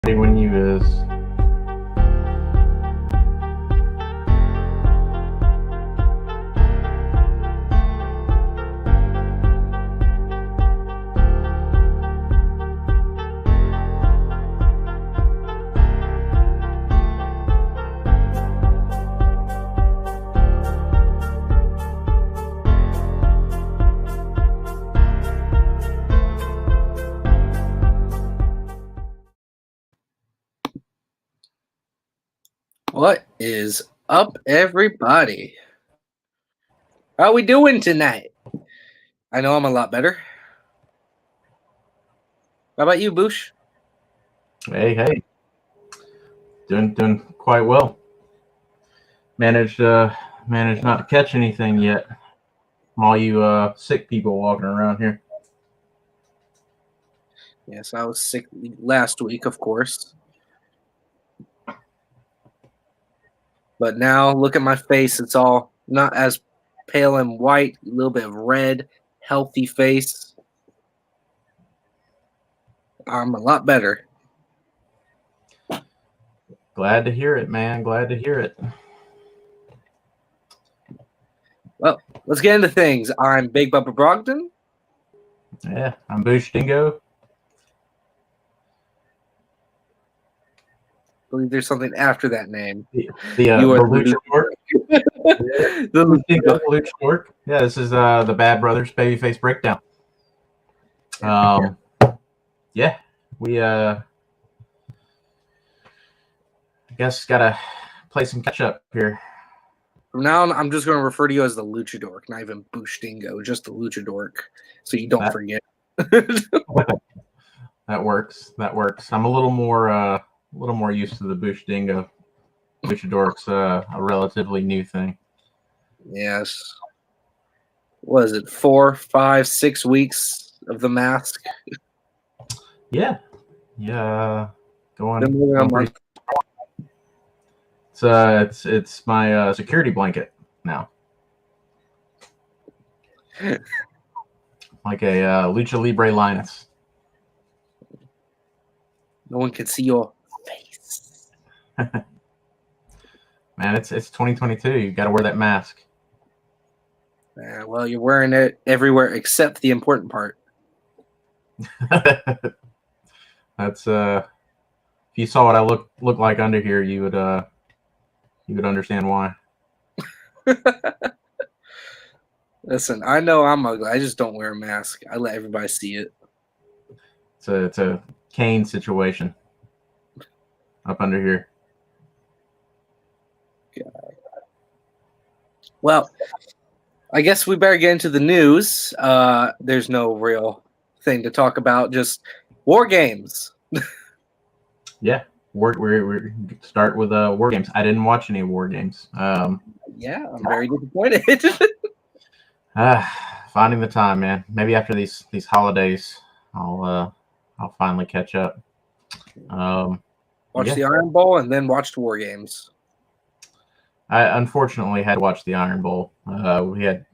when you is. What is up, everybody? How we doing tonight? I know I'm a lot better. How about you, Boosh? Hey. Doing quite well. Managed not to catch anything yet. From all you sick people walking around here. Yes, I was sick last week, of course. But now, look at my face. It's all not as pale and white, a little bit of red, healthy face. I'm a lot better. Glad to hear it, man. Glad to hear it. Well, let's get into things. I'm Big Bubba Brogdon. Yeah, I'm Boosh Dingo. I believe there's something after that name. The Luchador. The Luchador. Yeah, this is the Bad Brothers Babyface breakdown. Yeah, we I guess gotta play some catch up here. From now on, I'm just going to refer to you as the Luchador, not even Boosh Dingo, just the Luchador, so you don't forget. That works. I'm a little more used to the Boosh Dingo. Luchador's a relatively new thing. Yes. What is it? 4, 5, 6 weeks of the mask? Yeah. Going pretty... It's my security blanket now. Like a Lucha Libre Linus. No one can see your face. Man, it's 2022. You got to wear that mask. Well, you're wearing it everywhere except the important part. That's if you saw what I look like under here, you would understand why. Listen, I know I'm ugly. I just don't wear a mask. I let everybody see it. It's a Kane situation up under here. God. Well, I guess we better get into the news. There's no real thing to talk about, just war games. Yeah, we start with war games. I didn't watch any war games. Yeah, I'm very disappointed. Finding the time, man. Maybe after these holidays, I'll finally catch up. Watch the Iron Bowl and then watch the war games. I unfortunately had to watch the Iron Bowl. We had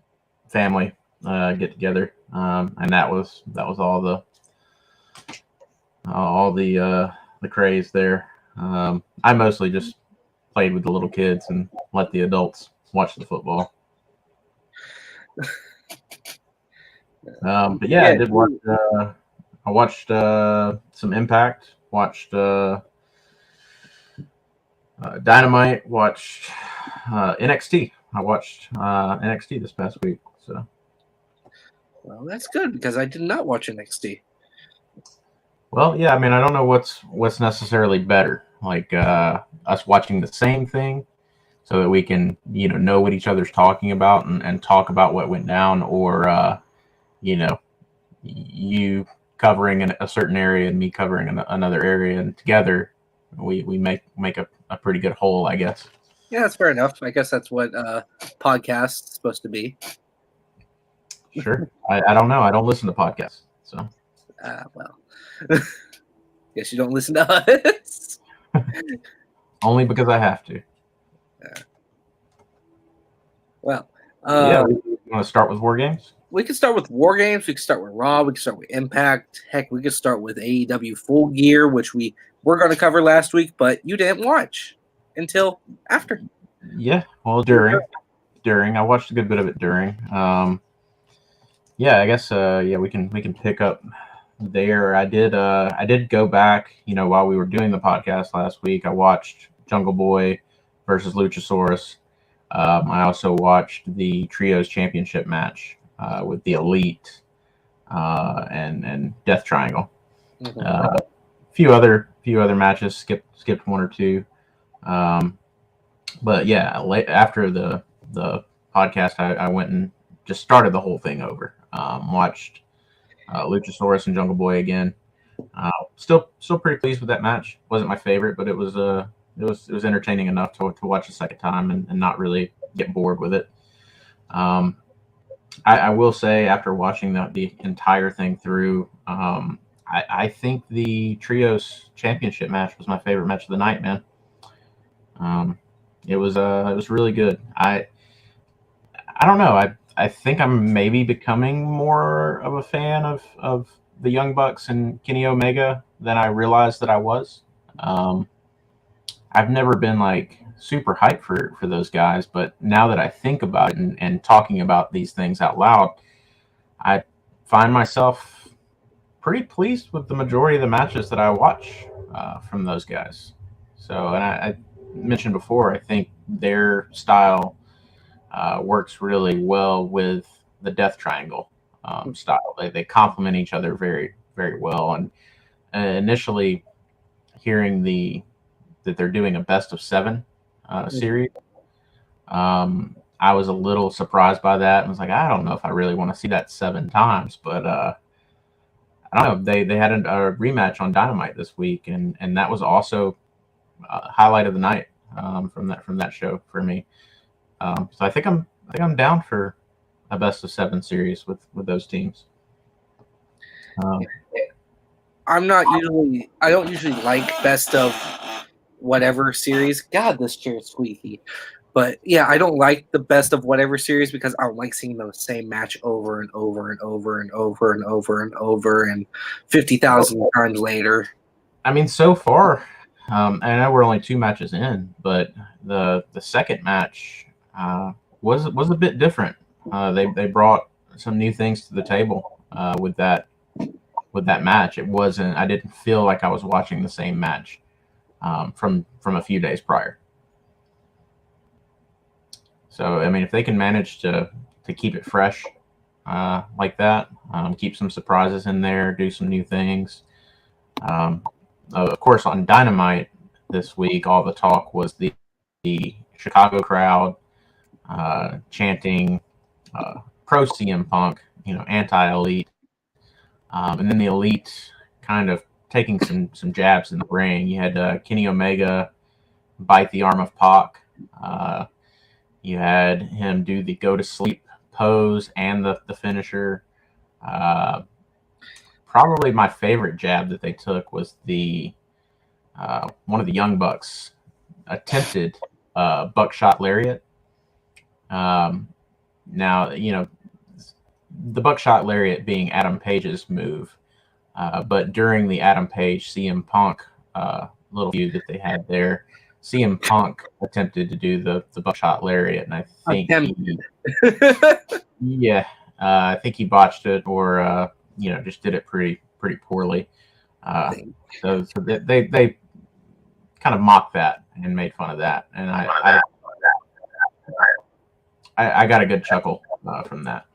family get together, and that was all the craze there. I mostly just played with the little kids and let the adults watch the football. But yeah, I did watch. I watched some Impact. Watched Dynamite. Watched NXT. I watched NXT this past week. So, well, that's good because I did not watch NXT. Well, yeah, I mean, I don't know what's necessarily better, like us watching the same thing so that we can, know what each other's talking about and talk about what went down, or, you covering a certain area and me covering another area, and together we make a pretty good whole, I guess. Yeah, that's fair enough. I guess that's what podcast's supposed to be. Sure. I don't know. I don't listen to podcasts, so. Well, guess you don't listen to us. Only because I have to. Well, yeah, we want to start with war games. We could start with war games. We could start with Raw. We could start with Impact. Heck, we could start with AEW Full Gear, which we we're going to cover last week, but you didn't watch until after. Yeah, well, during I watched a good bit of it during. Yeah, I guess we can pick up there. I did go back, while we were doing the podcast last week. I watched Jungle Boy versus Luchasaurus. I also watched the Trios Championship match with the Elite and Death Triangle. Mm-hmm. Few other matches, skipped one or two. But yeah, after the podcast, I went and just started the whole thing over. Watched Luchasaurus and Jungle Boy again. Still pretty pleased with that match. Wasn't my favorite, but it was entertaining enough to watch a second time and not really get bored with it. I will say, after watching the entire thing through, I think the Trios Championship match was my favorite match of the night, man. It was really good. I don't know. I think I'm maybe becoming more of a fan of the Young Bucks and Kenny Omega than I realized that I was. I've never been like super hyped for those guys, but now that I think about it and talking about these things out loud, I find myself pretty pleased with the majority of the matches that I watch from those guys. So, and I mentioned before, I think their style works really well with the Death Triangle style. They complement each other very, very well. And initially hearing that they're doing a best of 7 series, I was a little surprised by that and was like, I don't know if I really want to see that 7 times, but I don't know. They had a rematch on Dynamite this week, and that was also highlight of the night from that show for me. So I think I'm down for a best of 7 series with those teams. I don't usually like best of whatever series. God, this chair is squeaky. But yeah, I don't like the best of whatever series because I don't like seeing the same match over and over and over and over and over and over and 50,000 times later. I mean, so far, I know we're only 2 matches in, but the second match was a bit different. They brought some new things to the table with that match. It wasn't. I didn't feel like I was watching the same match from a few days prior. So I mean, if they can manage to keep it fresh like that, keep some surprises in there, do some new things. Of course, on Dynamite this week, all the talk was the Chicago crowd chanting pro CM Punk, anti-Elite, and then the Elite kind of taking some jabs in the ring. You had Kenny Omega bite the arm of Pac. You had him do the go to sleep pose and the finisher. Probably my favorite jab that they took was the one of the Young Bucks attempted buckshot lariat. Now, the buckshot lariat being Adam Page's move, but during the Adam Page CM Punk little feud that they had there, CM Punk attempted to do the buckshot lariat, and I think I think he botched it or just did it pretty poorly. So they kind of mocked that and made fun of that, and I got a good chuckle from that.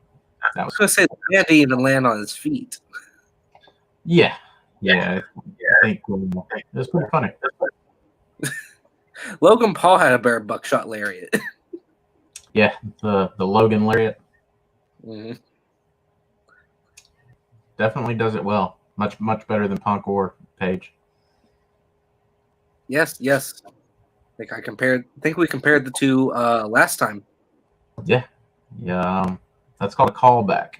I was going to say, he had to even land on his feet. Yeah. I think it was pretty funny. Logan Paul had a better buckshot lariat. Yeah, the Logan lariat. Mm-hmm. Definitely does it well. Much better than Punk or Page. Yes. I think we compared the two last time. Yeah. That's called a callback.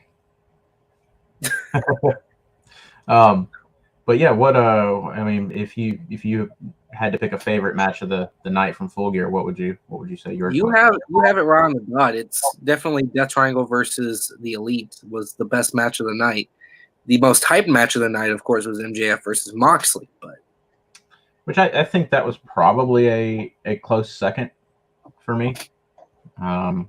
But yeah, I mean, if you had to pick a favorite match of the night from Full Gear, what would you say yours was? You have it right on the dot. It's definitely Death Triangle versus the Elite was the best match of the night. The most hyped match of the night, of course, was MJF versus Moxley. But which I think that was probably a close second for me. I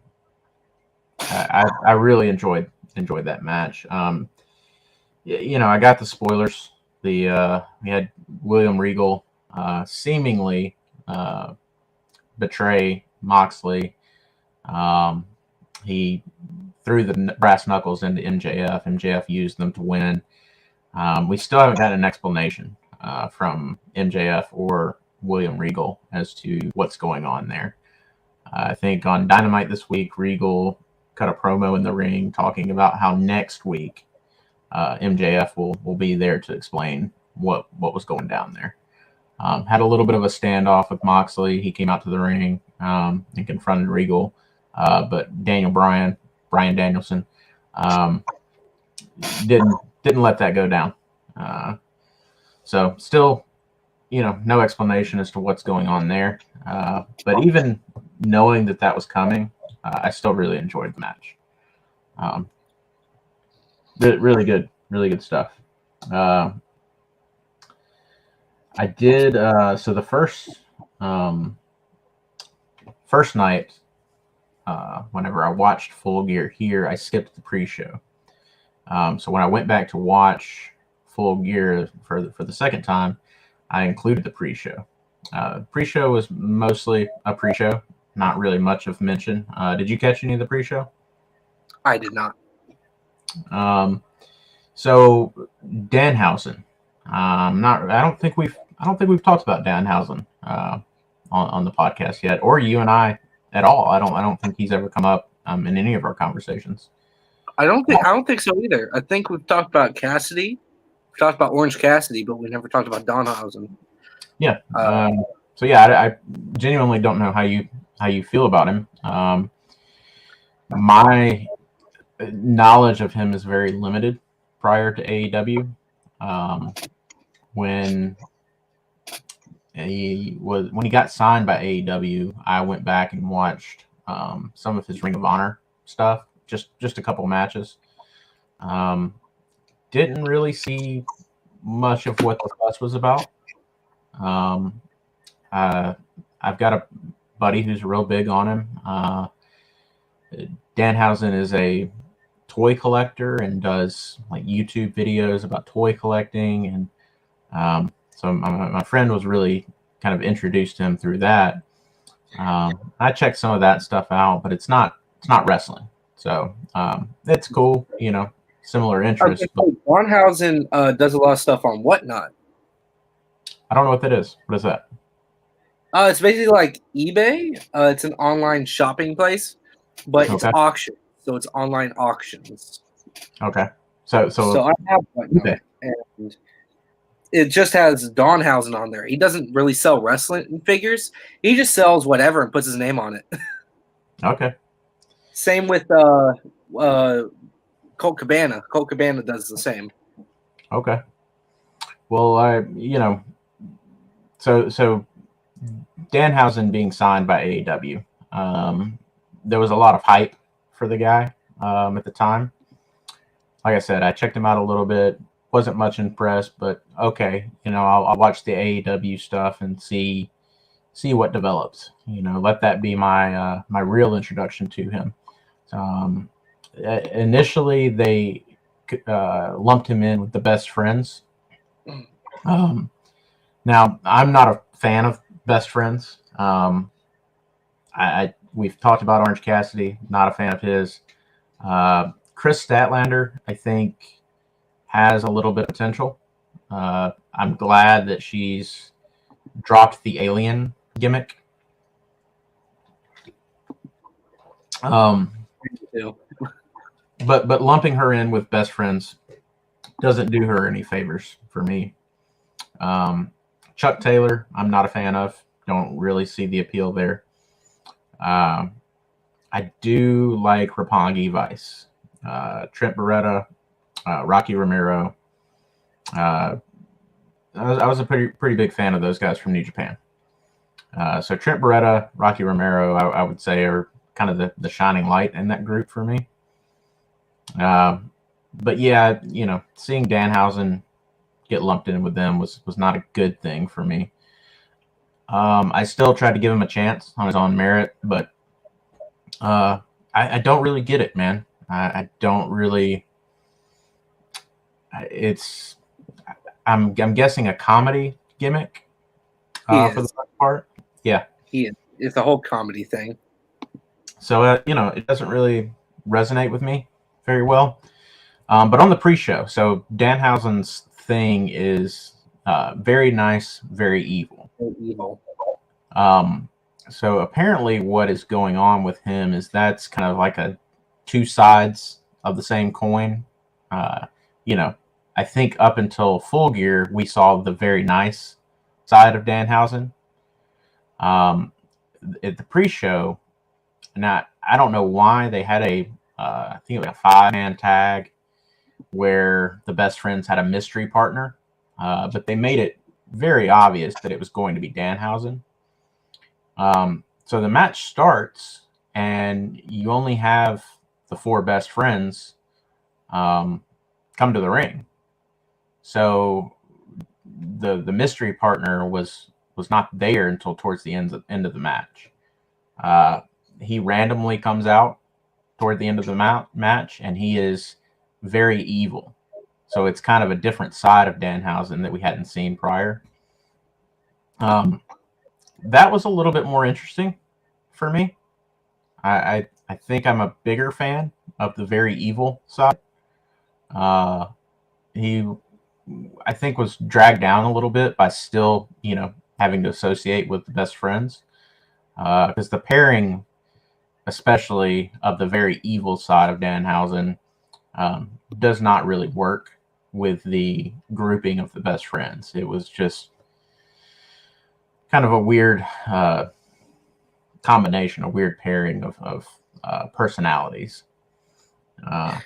really enjoyed that match. I got the spoilers. We had William Regal seemingly betray Moxley. He threw the brass knuckles into MJF. MJF used them to win. We still haven't got an explanation from MJF or William Regal as to what's going on there. I think on Dynamite this week, Regal cut a promo in the ring talking about how next week MJF will be there to explain what was going down there. Had a little bit of a standoff with Moxley. He came out to the ring and confronted Regal, but Brian Danielson, didn't let that go down. So still, no explanation as to what's going on there. But even knowing that was coming, I still really enjoyed the match. Really good stuff. I did. So the first night, whenever I watched Full Gear here, I skipped the pre-show. So when I went back to watch Full Gear for the second time, I included the pre-show. Pre-show was mostly a pre-show, not really much of mention. Did you catch any of the pre-show? I did not. So Danhausen. I don't think we've talked about Danhausen on the podcast yet, or you and I at all. I don't think he's ever come up in any of our conversations. I don't think so either. I think we've talked about Cassidy. We've talked about Orange Cassidy, but we never talked about Danhausen. Yeah. So yeah, I genuinely don't know how you feel about him. My knowledge of him is very limited prior to AEW. When he got signed by AEW, I went back and watched some of his Ring of Honor stuff, just a couple matches. Didn't really see much of what the fuss was about. I've got a buddy who's real big on him. Danhausen is a toy collector and does like YouTube videos about toy collecting, and so my friend was really kind of introduced to him through that. I checked some of that stuff out, but it's not wrestling, so it's cool, similar interests. But Danhausen does a lot of stuff on Whatnot. I don't know what that is. What is that? It's basically like eBay. It's an online shopping place, but it's auction. So it's online auctions. Okay. So I have Whatnot, and it just has Danhausen on there. He doesn't really sell wrestling figures. He just sells whatever and puts his name on it. Okay. Same with Colt Cabana. Colt Cabana does the same. Okay. Well, so Danhausen being signed by AEW, there was a lot of hype for the guy at the time. Like I said, I checked him out a little bit. Wasn't much impressed, but okay, I'll watch the AEW stuff and see what develops. Let that be my my real introduction to him. Initially, they lumped him in with the Best Friends. Now, I'm not a fan of Best Friends. We've talked about Orange Cassidy. Not a fan of his. Chris Statlander, I think, has a little bit of potential. I'm glad that she's dropped the alien gimmick. But lumping her in with Best Friends doesn't do her any favors for me. Chuck Taylor, I'm not a fan of. Don't really see the appeal there. I do like Roppongi Vice, Trent Beretta, Rocky Romero. I was a pretty big fan of those guys from New Japan. So Trent Beretta, Rocky Romero, I would say are kind of the shining light in that group for me. But yeah, seeing Danhausen get lumped in with them was not a good thing for me. I still tried to give him a chance on his own merit, but I don't really get it, man. I don't really. It's I'm guessing a comedy gimmick He for the is. most part. Yeah. He is. It's a whole comedy thing. So it doesn't really resonate with me very well. But on the pre-show, so Danhausen's thing is very nice, very evil. So evil. Um, so apparently, what is going on with him is that's kind of like a two sides of the same coin. Uh, you know, I think up until Full Gear, we saw the very nice side of Danhausen. At the pre-show, now I don't know why they had I think it was a 5-man tag where the best friends had a mystery partner, but they made it very obvious that it was going to be Danhausen. So the match starts, and you only have the 4 best friends come to the ring. So the mystery partner was not there until towards the end of the match. He randomly comes out toward the end of the match, and he is very evil. So it's kind of a different side of Danhausen that we hadn't seen prior. That was a little bit more interesting for me. I think I'm a bigger fan of the very evil side. He, I think, was dragged down a little bit by still, having to associate with the best friends. Because the pairing, especially of the very evil side of Danhausen, does not really work with the grouping of the best friends. It was just kind of a weird combination, a weird pairing of personalities. But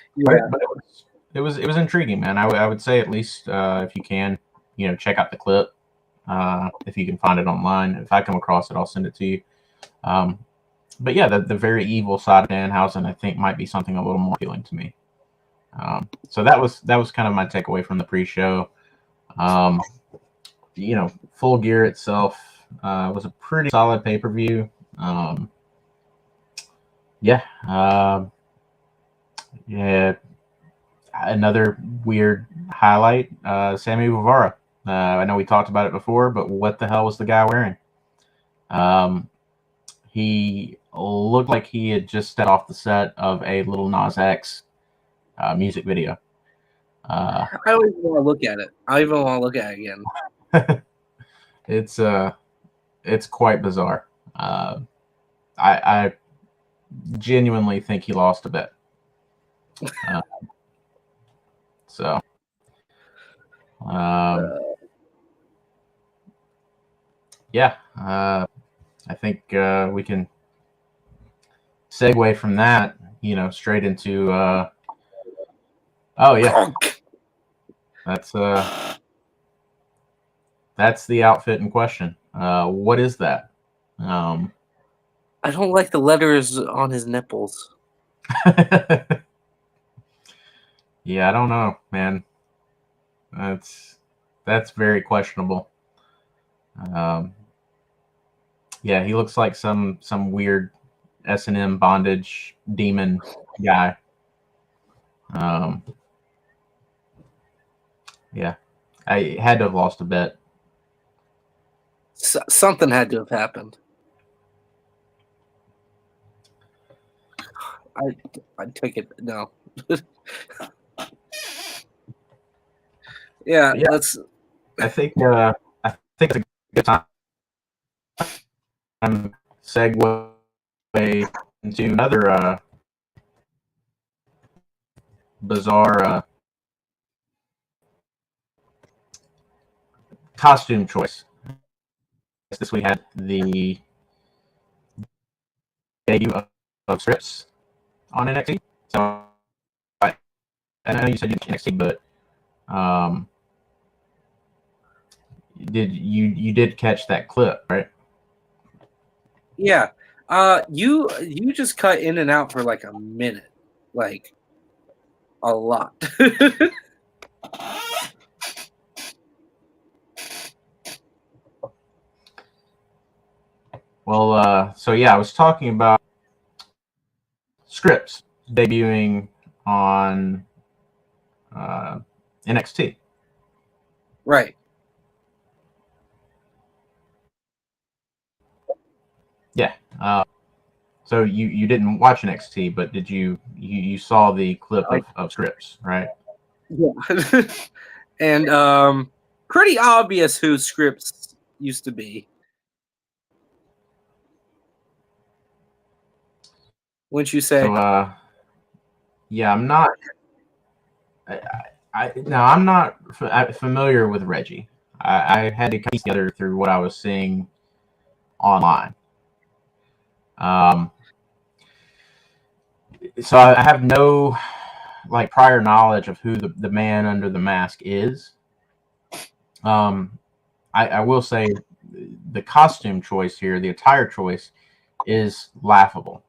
it was intriguing, man. I would say at least if you can, check out the clip if you can find it online. If I come across it, I'll send it to you. But yeah, the very evil side of Danhausen, I think, might be something a little more appealing to me. So that was kind of my takeaway from the pre-show. Full Gear itself was a pretty solid pay-per-view. Yeah, another weird highlight, Sammy Guevara. I know we talked about it before, but what the hell was the guy wearing? He looked like he had just stepped off the set of a Lil Nas X music video. I don't even want to look at it. I don't even want to look at it again. It's quite bizarre. I genuinely think he lost a bet. So, yeah, I think we can segue from that, straight into. Oh yeah, that's the outfit in question. What is that? I don't like the letters on his nipples. Yeah, I don't know, man. That's very questionable. Yeah, he looks like some weird S&M bondage demon guy. Yeah, I had to have lost a bet. Something had to have happened. I'd take it. No. yeah, let's. I think it's a good time segue into another bizarre costume choice. This we had the debut of Strips on NXT. So I know you said you did NXT, but you did catch that clip, right? Yeah. You just cut in and out for like a minute, like a lot. Well, so yeah, I was talking about scripts debuting on NXT. Right. Yeah. So you didn't watch NXT, but did you saw the clip of scripts, right? Yeah. And pretty obvious who Scripps used to be. Wouldn't you say? So yeah, I'm not. I'm not familiar with Reggie. I had to piece together through what I was seeing online. Um, so I have no like prior knowledge of who the man under the mask is. I will say the costume choice here, the attire choice, is laughable.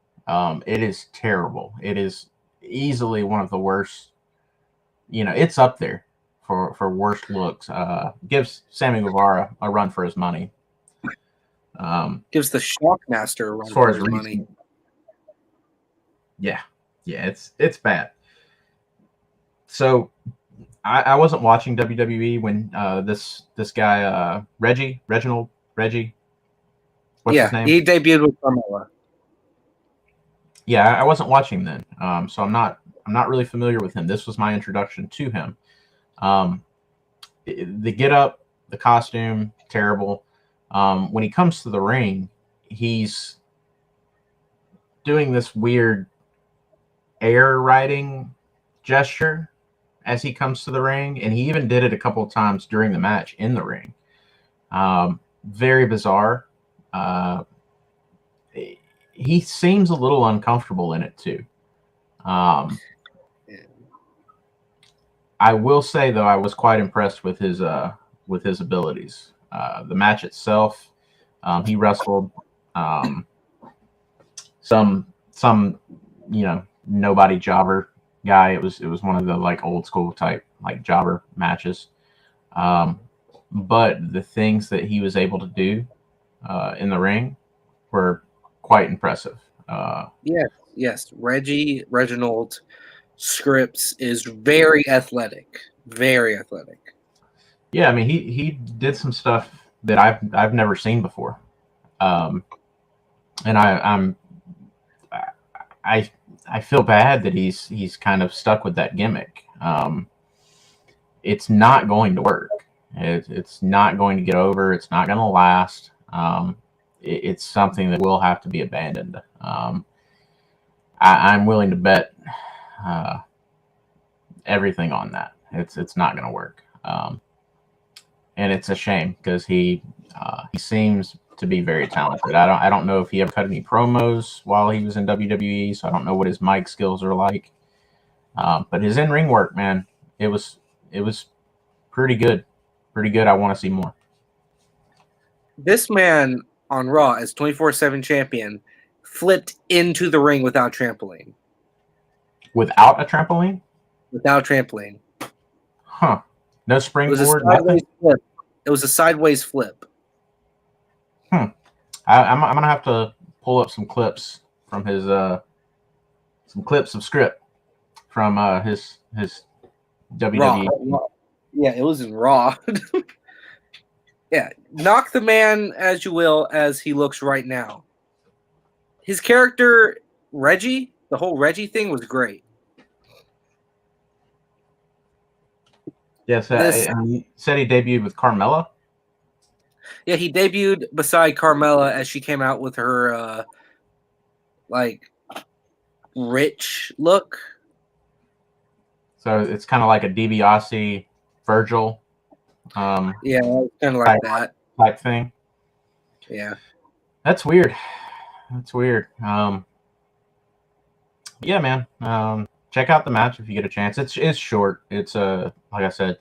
It is terrible. It is easily one of the worst. It's up there for worst looks. Gives Sammy Guevara a run for his money. Gives the Shockmaster a run As far for as his money. Yeah, it's bad. So I wasn't watching WWE when this guy Reginald Reggie, what's his name? He debuted with Carmella. Yeah, I wasn't watching then, so I'm not really familiar with him. This was my introduction to him. The get up, the costume, terrible. When he comes to the ring, he's doing this weird air riding gesture as he comes to the ring, and he even did it a couple of times during the match in the ring. Very bizarre. He seems a little uncomfortable in it too. I will say though, I was quite impressed with his abilities. The match itself, he wrestled some nobody jobber guy. It was one of the like old school type like jobber matches. But the things that he was able to do in the ring were quite impressive. Yes. Reginald Scripps is very athletic. Very athletic. Yeah, I mean he did some stuff that I've never seen before. And I feel bad that he's kind of stuck with that gimmick. It's not going to work. It's not going to get over. It's not going to last. It's something that will have to be abandoned. I'm willing to bet everything on that. It's not going to work. And it's a shame because he seems to be very talented. I don't know if he ever cut any promos while he was in WWE, so I don't know what his mic skills are like. But his in-ring work, man, it was pretty good. Pretty good. I want to see more. This man on Raw as 24/7 champion flipped into the ring without trampoline. Without a trampoline? Without trampoline. Huh. No springboard, nothing? Flip. It was a sideways flip. I'm gonna have to pull up some clips from his some clips of script from his WWE. Raw. Yeah, it was in Raw. Yeah, knock the man as you will, as he looks right now. His character, Reggie, the whole Reggie thing was great. Yes, he said he debuted with Carmella. Yeah, he debuted beside Carmella as she came out with her like rich look. So it's kind of like a DiBiase, Virgil. Yeah, kind of like that type thing. Yeah, that's weird. Yeah, man. Check out the match if you get a chance. It's short. It's like I said.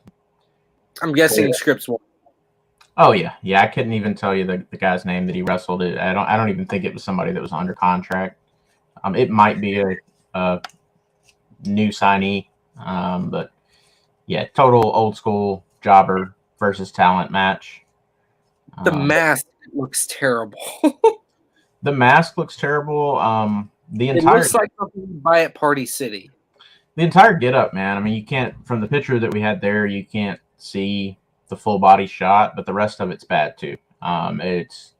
I'm guessing Scripps won. Oh yeah. I couldn't even tell you the guy's name that he wrestled. I don't even think it was somebody that was under contract. It might be a new signee. But yeah, total old school jobber versus talent match. The mask looks terrible. The mask looks terrible. The It entire looks like something you buy at Party City. the entire get up, man. I mean, you can't from the picture that we had there, you can't see the full body shot, but the rest of it's bad too. It's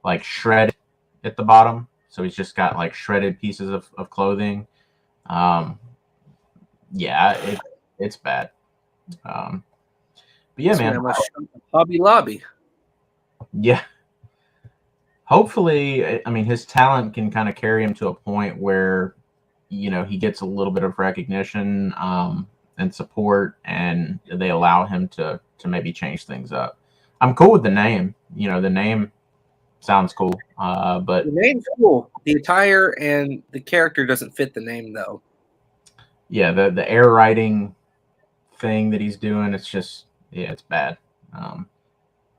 like shredded at the bottom, so he's just got like shredded pieces of clothing. Um, yeah, it's bad. Um, but yeah, This man. man must shop at Hobby Lobby. Yeah, hopefully, I mean, his talent can kind of carry him to a point where, he gets a little bit of recognition and support, and they allow him to maybe change things up. I'm cool with the name. The name sounds cool, but The name's cool. The attire and the character doesn't fit the name though. yeah, the air writing thing that he's doing, it's just it's bad.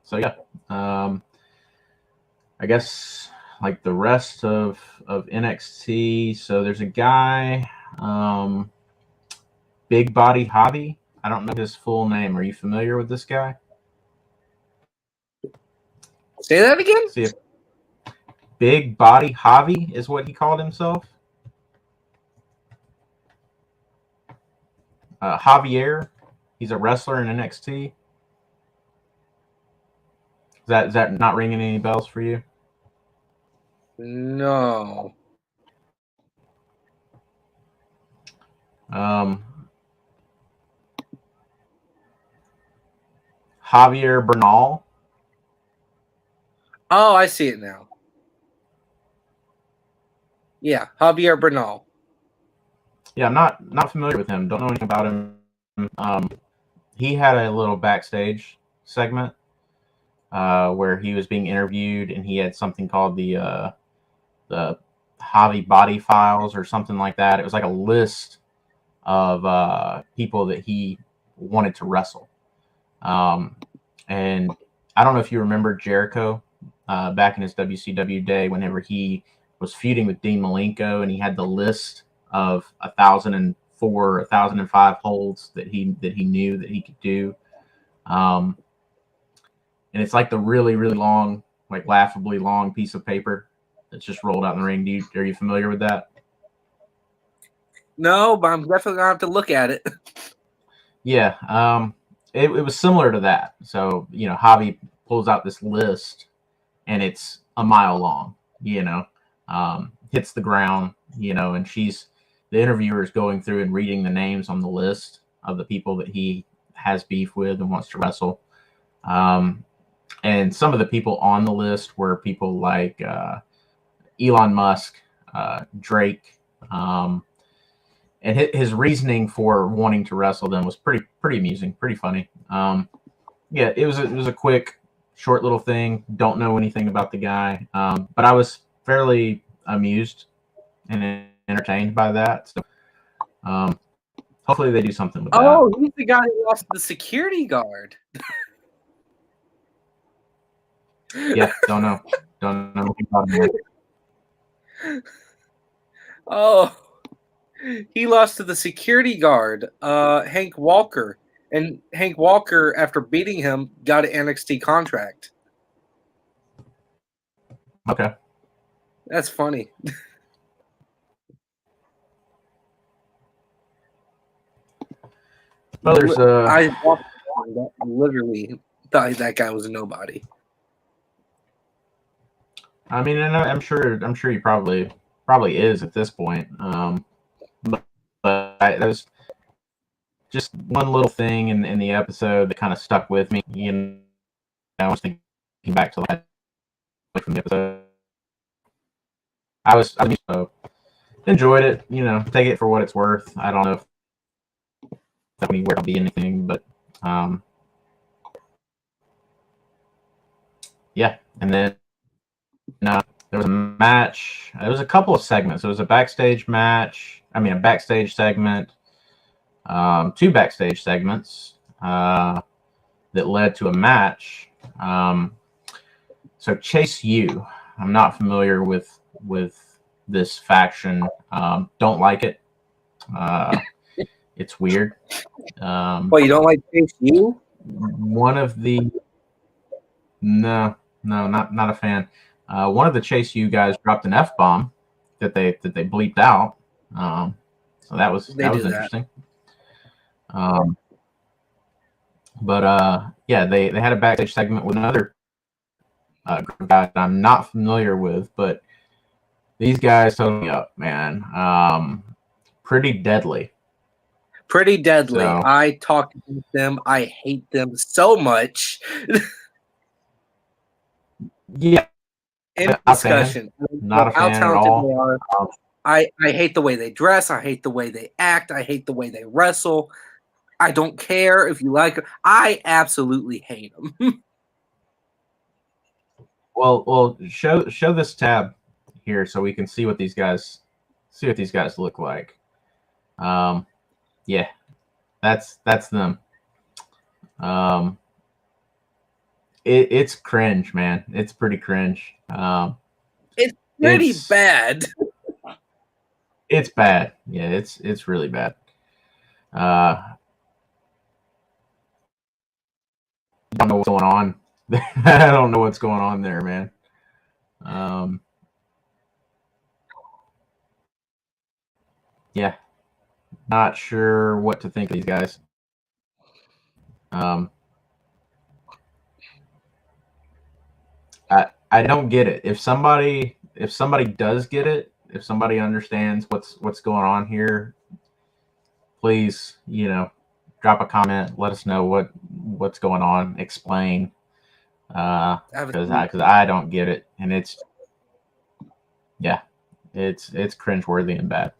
So yeah, I guess like the rest of NXT. So there's a guy, Big Body Hobby. I don't know his full name. Are you familiar with this guy? Say that again? See if Big Body Hobby is what he called himself. Javier. He's a wrestler in NXT. Is that not ringing any bells for you? No. Javier Bernal. Oh, I see it now. Yeah, Javier Bernal. Yeah, I'm not familiar with him. Don't know anything about him. He had a little backstage segment where he was being interviewed, and he had something called the Javi Body Files or something like that. It was like a list of people that he wanted to wrestle. And I don't know if you remember Jericho back in his WCW day, whenever he was feuding with Dean Malenko, and he had the list of 1,004, 1,005 holds that he knew that he could do. And it's like the really, really long, like laughably long piece of paper that's just rolled out in the ring. Are you familiar with that? No, but I'm definitely gonna have to look at it. Yeah. It was similar to that. So, Javi pulls out this list, and it's a mile long, hits the ground, and the interviewer is going through and reading the names on the list of the people that he has beef with and wants to wrestle. And some of the people on the list were people like Elon Musk, Drake, and his reasoning for wanting to wrestle them was pretty amusing, pretty funny. Yeah, it was a quick, short little thing. Don't know anything about the guy, but I was fairly amused and entertained by that. So, hopefully they do something with that. Oh, he's the guy who lost the security guard. Yeah, don't know anything about him. Oh, he lost to the security guard, Hank Walker. And Hank Walker, after beating him, got an NXT contract. Okay. That's funny. Well, there's I literally thought that guy was a nobody. I mean, and I'm sure he probably is at this point. But that was just one little thing in the episode that kind of stuck with me. I was thinking back to that from the episode. I enjoyed it. Take it for what it's worth. I don't know if that anywhere will be anything, but yeah. And then there was a match. There was a couple of segments. There was a backstage match. I mean, a backstage segment. Two backstage segments that led to a match. So Chase U. I'm not familiar with this faction. Don't like it. It's weird. Well, you don't like Chase U? One of the no, not a fan. One of the Chase U guys dropped an F bomb that they bleeped out. So that was They do that. interesting. But yeah, they had a backstage segment with another group guy that I'm not familiar with, but these guys told me up, man. Pretty deadly. Pretty deadly. So, I talk to them. I hate them so much. yeah, In not a fan. discussion, Not a how fan at talented all. they are. I hate the way they dress. I hate the way they act. I hate the way they wrestle. I don't care if you like them. I absolutely hate them. Well, show this tab here so we can see what these guys look like. Yeah, that's them. It's cringe, man. It's pretty cringe. It's pretty bad. It's bad. Yeah, it's really bad. Don't know what's going on. I don't know what's going on there, man. Yeah, not sure what to think of these guys. I don't get it. If somebody does get it, if somebody understands what's going on here, please, drop a comment. Let us know what's going on. Explain, because I don't get it, and it's cringeworthy and bad.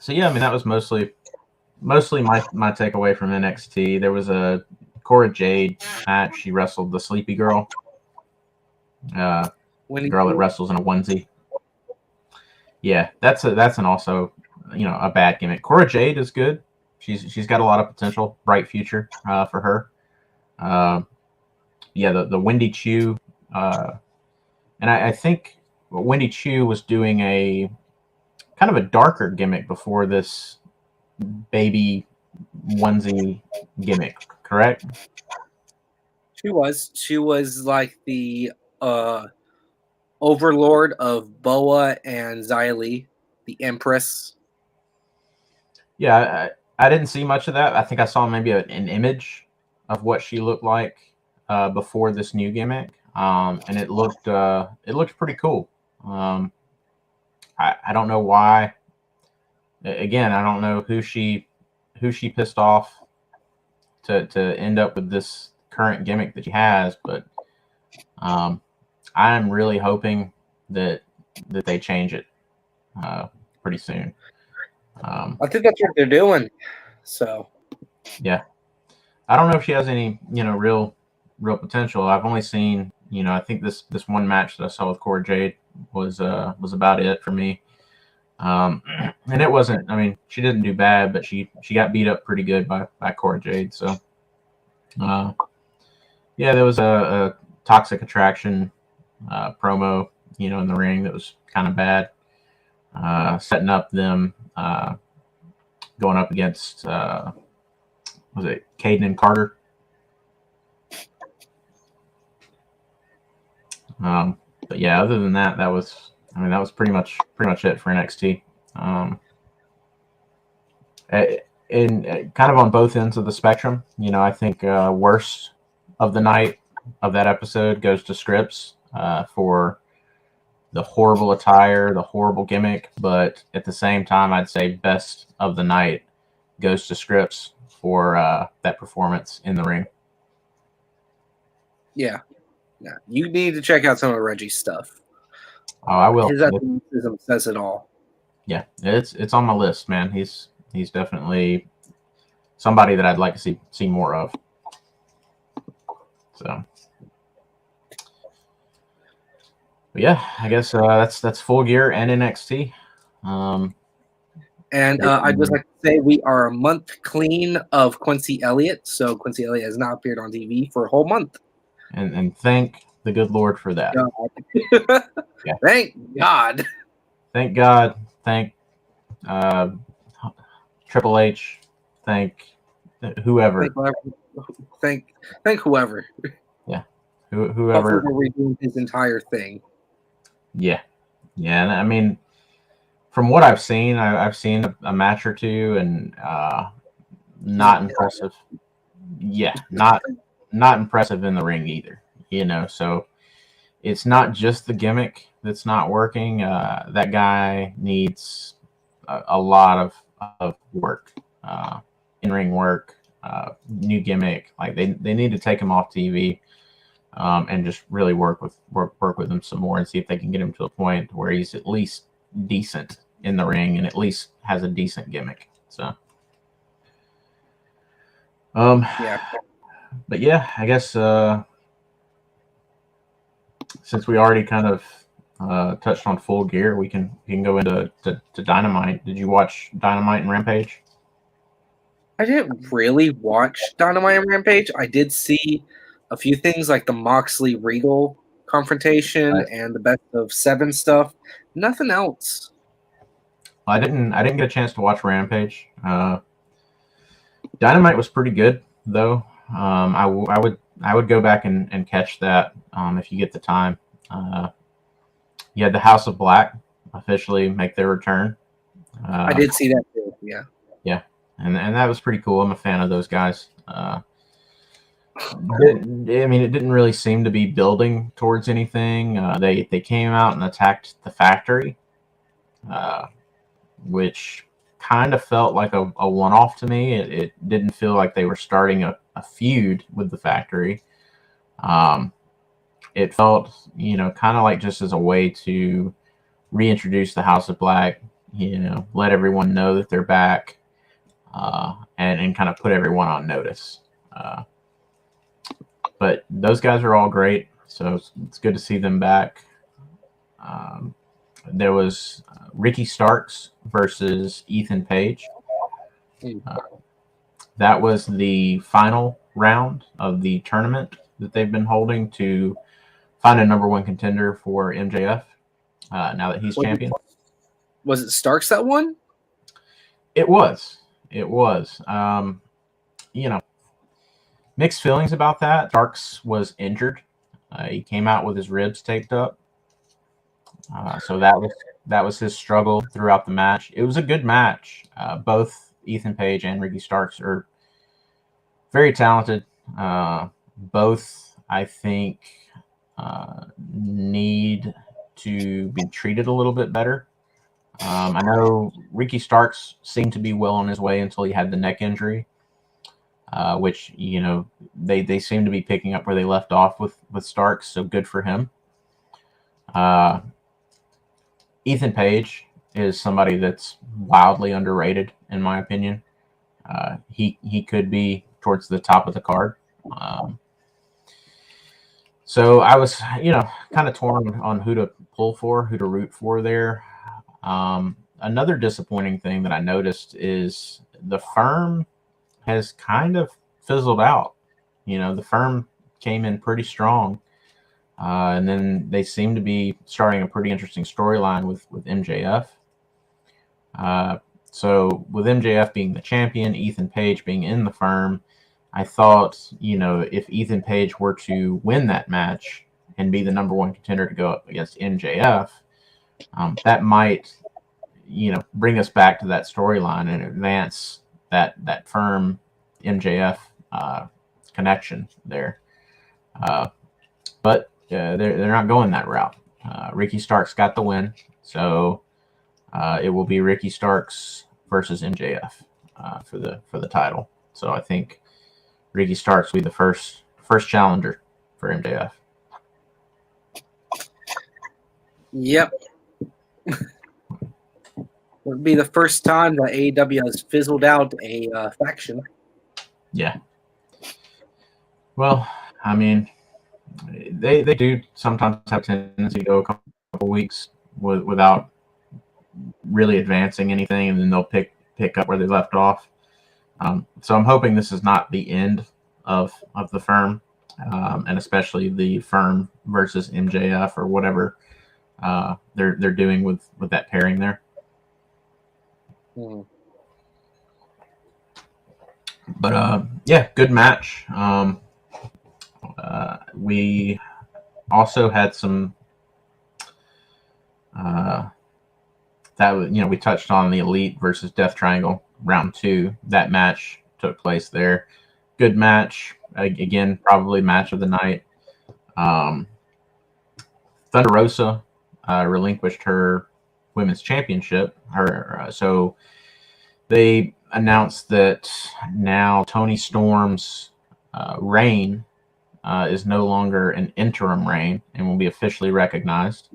So yeah, I mean that was mostly my takeaway from NXT. There was a Cora Jade match. She wrestled the Sleepy Girl, the girl that wrestles in a onesie. Yeah, that's an also a bad gimmick. Cora Jade is good. She's got a lot of potential, bright future for her. Yeah, the Wendy Chu, and I think Wendy Chu was doing a kind of a darker gimmick before this baby onesie gimmick, correct? She was like the overlord of Boa and Xylee, the Empress. Yeah, I didn't see much of that. I think I saw maybe an image of what she looked like before this new gimmick, and it looked pretty cool. I don't know why. Again, I don't know who she pissed off to end up with this current gimmick that she has, but I'm really hoping that they change it pretty soon. I think that's what they're doing. So yeah, I don't know if she has any real potential. I've only seen I think this one match that I saw with Cora Jade was about it for me. And it wasn't. I mean, she didn't do bad, but she got beat up pretty good by Cora Jade. So, yeah, there was a Toxic Attraction promo, in the ring that was kind of bad, setting up them going up against was it Caden and Carter? But yeah, other than that, that was pretty much it for NXT. And kind of on both ends of the spectrum, I think worst of the night of that episode goes to Scripps for the horrible attire, the horrible gimmick, but at the same time, I'd say best of the night goes to Scripps for that performance in the ring. Yeah, you need to check out some of Reggie's stuff. Oh, I will. His athleticism says it all. Yeah, it's on my list, man. He's definitely somebody that I'd like to see more of. So, but yeah, I guess that's Full Gear and NXT. And I'd just like to say we are a month clean of Quincy Elliott. So Quincy Elliott has not appeared on TV for a whole month. And thank the good Lord for that. Yeah. Thank God. Thank God. Thank Triple H. Thank whoever. Thank whoever. Yeah. Whoever. Buffer redoing his entire thing. Yeah, and I mean, from what I've seen, I've seen a match or two, and not impressive. Yeah, not impressive in the ring either. So it's not just the gimmick that's not working. That guy needs a lot of work, in ring work, new gimmick. Like they need to take him off TV, and just really work with him some more and see if they can get him to a point where he's at least decent in the ring and at least has a decent gimmick. So, Yeah. But yeah, I guess since we already kind of touched on Full Gear, we can go into to Dynamite. Did you watch Dynamite and Rampage? I didn't really watch Dynamite and Rampage. I did see a few things like the Moxley Regal confrontation and the Best of 7 stuff. Nothing else. I didn't get a chance to watch Rampage. Dynamite was pretty good though. I would go back and catch that if you get the time. You had the House of Black officially make their return. I did see that too. Yeah. Yeah, and that was pretty cool. I'm a fan of those guys. It didn't really seem to be building towards anything. They came out and attacked the factory, which kind of felt like a one-off to me. It didn't feel like they were starting a feud with the factory. It felt, kind of like just as a way to reintroduce the House of Black, let everyone know that they're back, and kind of put everyone on notice. But those guys are all great, so it's good to see them back. There was Ricky Starks versus Ethan Page. That was the final round of the tournament that they've been holding to find a number one contender for MJF, now that he's champion. Was it Starks that won? It was. Mixed feelings about that. Starks was injured. He came out with his ribs taped up. So that was his struggle throughout the match. It was a good match. Both Ethan Page and Ricky Starks are very talented. Both, I think, need to be treated a little bit better. I know Ricky Starks seemed to be well on his way until he had the neck injury, which, they seem to be picking up where they left off with Starks, so good for him. Ethan Page is somebody that's wildly underrated, in my opinion. He could be towards the top of the card. So I was, kind of torn on who to pull for, who to root for there. Another disappointing thing that I noticed is the Firm has kind of fizzled out. The Firm came in pretty strong. And then they seem to be starting a pretty interesting storyline with MJF. So with MJF being the champion, Ethan Page being in the Firm, I thought, if Ethan Page were to win that match and be the number one contender to go up against MJF, that might, bring us back to that storyline and advance that Firm MJF connection there. But they're not going that route. Ricky Starks got the win, so it will be Ricky Starks versus MJF for the title. So I think Ricky Starks will be the first challenger for MJF. Yep. Would be the first time that AEW has fizzled out a faction. Yeah. Well, I mean, they do sometimes have a tendency to go a couple weeks without really advancing anything, and then they'll pick up where they left off. So I'm hoping this is not the end of the Firm, and especially the Firm versus MJF or whatever they're doing with that pairing there. But yeah, good match. We also had some we touched on the Elite versus Death Triangle round 2. That match took place there. Good match. Again, probably match of the night. Thunder Rosa relinquished her women's championship. So they announced that now Toni Storm's reign is no longer an interim reign and will be officially recognized.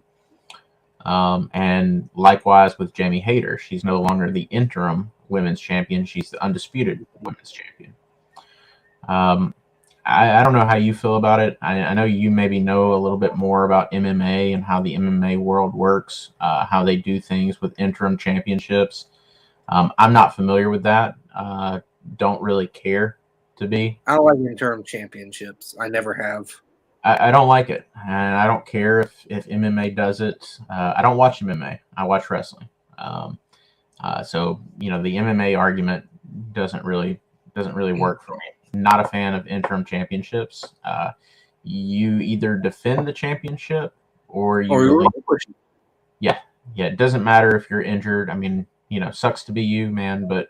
And likewise with Jamie Hayter, she's no longer the interim women's champion. She's the undisputed women's champion. I don't know how you feel about it. I know you maybe know a little bit more about MMA and how the MMA world works, how they do things with interim championships. I'm not familiar with that. Don't really care to be. I don't like interim championships. I never have. I don't like it, and I don't care if MMA does it. I don't watch MMA. I watch wrestling. So the MMA argument doesn't really work for me. Not a fan of interim championships. You either defend the championship or you relinquish it. Yeah. It doesn't matter if you're injured. I mean, sucks to be you, man. But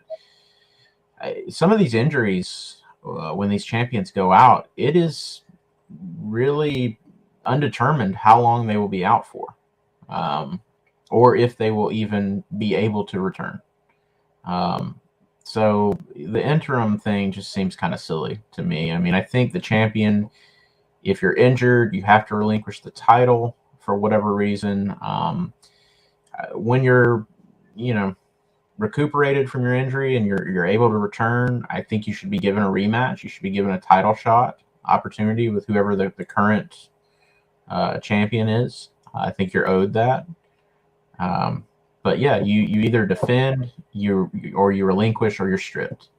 some of these injuries, when these champions go out, it is really undetermined how long they will be out for, or if they will even be able to return. So the interim thing just seems kind of silly to me. I mean, I think the champion, if you're injured, you have to relinquish the title for whatever reason. When you're, recuperated from your injury and you're able to return, I think you should be given a rematch. You should be given a title shot opportunity with whoever the current champion is. I think you're owed that. But yeah, you either defend, or you relinquish, or you're stripped.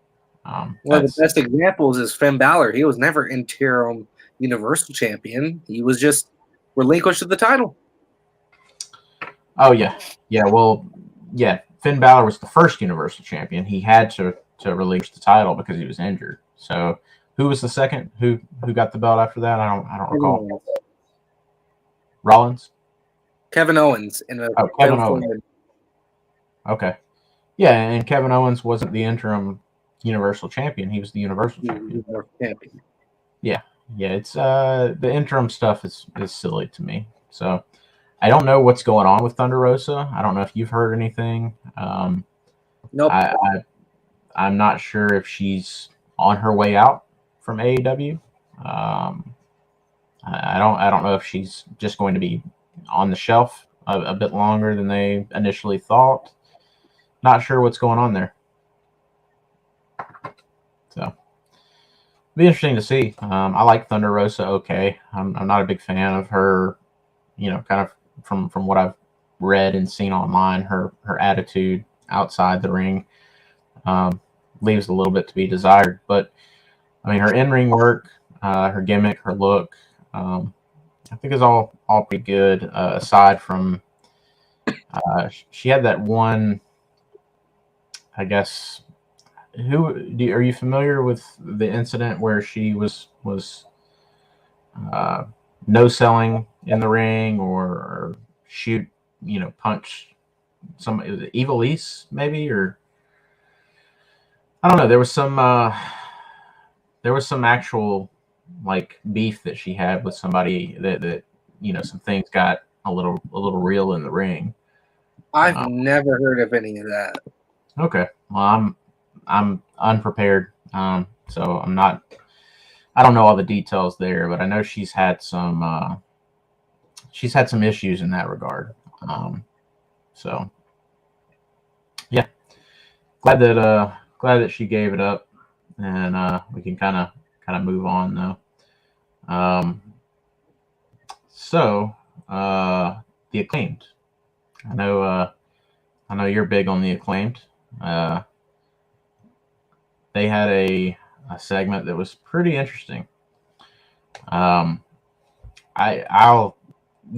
One of the best examples is Finn Balor. He was never interim Universal Champion. He was just relinquished to the title. Oh yeah. Well, yeah. Finn Balor was the first Universal Champion. He had to relinquish the title because he was injured. So who was the second? Who got the belt after that? I don't recall. Rollins. Kevin Owens Kevin Owens. Okay. Yeah, and Kevin Owens wasn't the interim Universal Champion. He was the Universal Champion. Yeah. It's the interim stuff is silly to me. So I don't know what's going on with Thunder Rosa. I don't know if you've heard anything. Nope. I'm not sure if she's on her way out from AEW. I don't know if she's just going to be on the shelf a bit longer than they initially thought. Not sure what's going on there. So be interesting to see. I like Thunder Rosa. Okay. I'm not a big fan of her, kind of from what I've read and seen online, her attitude outside the ring leaves a little bit to be desired. But I mean, her in-ring work, her gimmick, her look, I think is all pretty good. Aside from she had that one, I guess. Are you familiar with the incident where she was no selling in the ring or punch some Evil East maybe, or I don't know. There was some actual like beef that she had with somebody that some things got a little real in the ring. I've never heard of any of that. Okay, well I'm unprepared, so I don't know all the details there, but I know she's had some issues in that regard. So yeah, glad that she gave it up, and we can kind of move on though. So the Acclaimed. I know you're big on the Acclaimed. They had a segment that was pretty interesting. I'll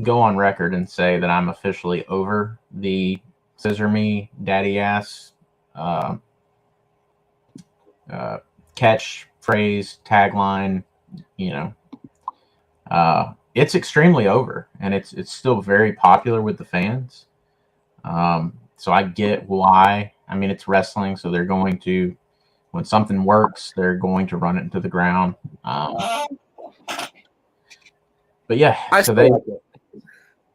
go on record and say that I'm officially over the scissor me daddy ass catchphrase tagline. It's extremely over, and it's still very popular with the fans. So I get why. I mean, it's wrestling, so they're going to, when something works, they're going to run it into the ground. But yeah, I so still like it.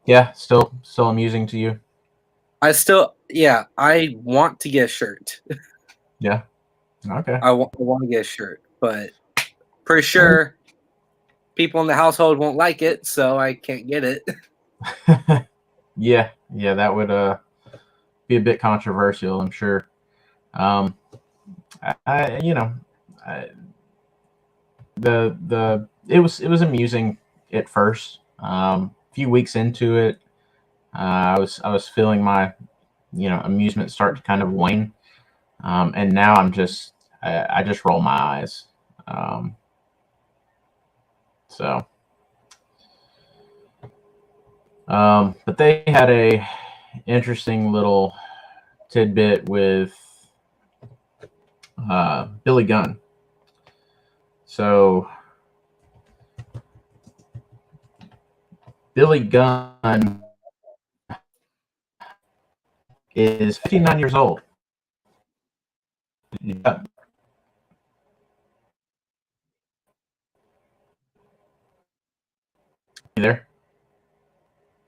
yeah, still amusing to you. I want to get a shirt. Yeah. Okay. I want to get a shirt, but for sure, people in the household won't like it, so I can't get it. Yeah, that would be a bit controversial, I'm sure. Um, I you know, I, the it was amusing at first. A few weeks into it, I was feeling my amusement start to kind of wane, and now I just roll my eyes. Um, so, but they had a interesting little tidbit with Billy Gunn. So Billy Gunn is 59 years old. You there?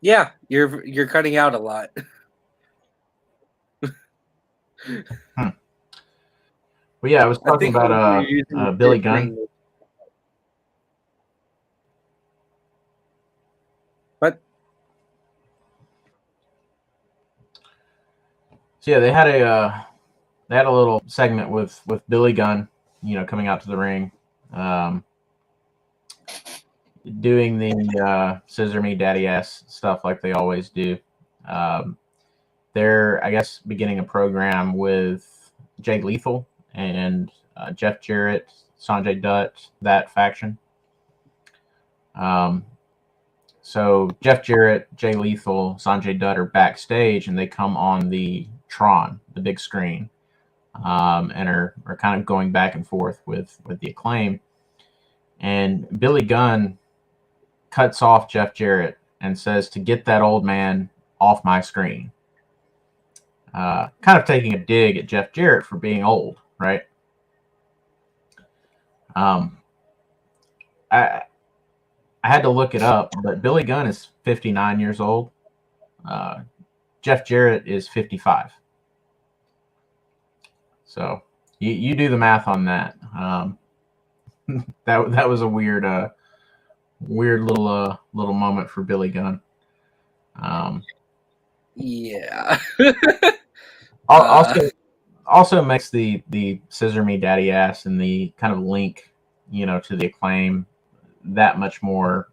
Yeah, you're cutting out a lot. Hmm. Well, yeah, I was I talking think about you're using the Billy screen. Gunn. But So yeah, they had a little segment with Billy Gunn, coming out to the ring, um, doing the scissor me daddy ass stuff like they always do. Um, they're, I guess, beginning a program with Jay Lethal and Jeff Jarrett, Sanjay Dutt, that faction. Um, so Jeff Jarrett, Jay Lethal, Sanjay Dutt are backstage, and they come on the Tron, the big screen, and are kind of going back and forth with the Acclaim. And Billy Gunn cuts off Jeff Jarrett and says to get that old man off my screen. Kind of taking a dig at Jeff Jarrett for being old, right? Um, I had to look it up, but Billy Gunn is 59 years old. Uh, Jeff Jarrett is 55. So you do the math on that. That was a weird little moment for Billy Gunn. yeah. Also makes the scissor me daddy ass and the kind of link, to the Acclaim that much more,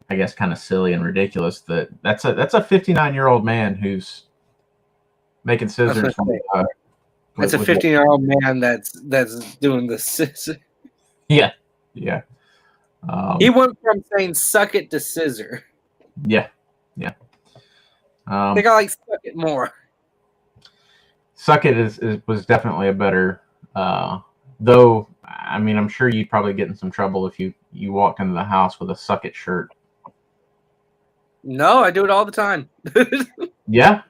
I guess, kind of silly and ridiculous. That's a 59-year-old man who's making scissors. That's a 15-year-old man that's doing this. Yeah, yeah. He went from saying "suck it" to "scissor." Yeah. I think I like "suck it" more. Suck It was definitely a better, though. I mean, I'm sure you'd probably get in some trouble if you walked into the house with a Suck It shirt. No, I do it all the time. Yeah.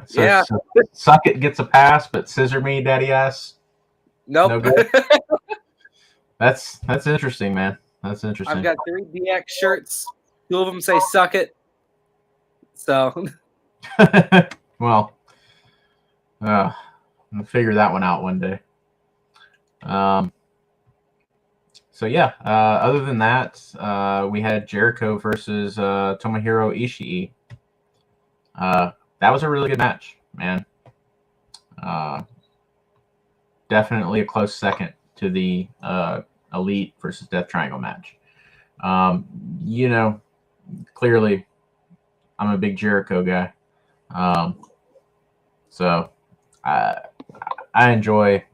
So, Yeah. so Suck It gets a pass, but Scissor Me Daddy Ass, Nope. no good. That's interesting, man. That's interesting. I've got 3 DX shirts. 2 of them say "suck it." So Well, I'll figure that one out one day. So yeah, other than that, we had Jericho versus Tomohiro Ishii. That was a really good match, man. Definitely a close second to the Elite versus Death Triangle match. Clearly, I'm a big Jericho guy. So I enjoy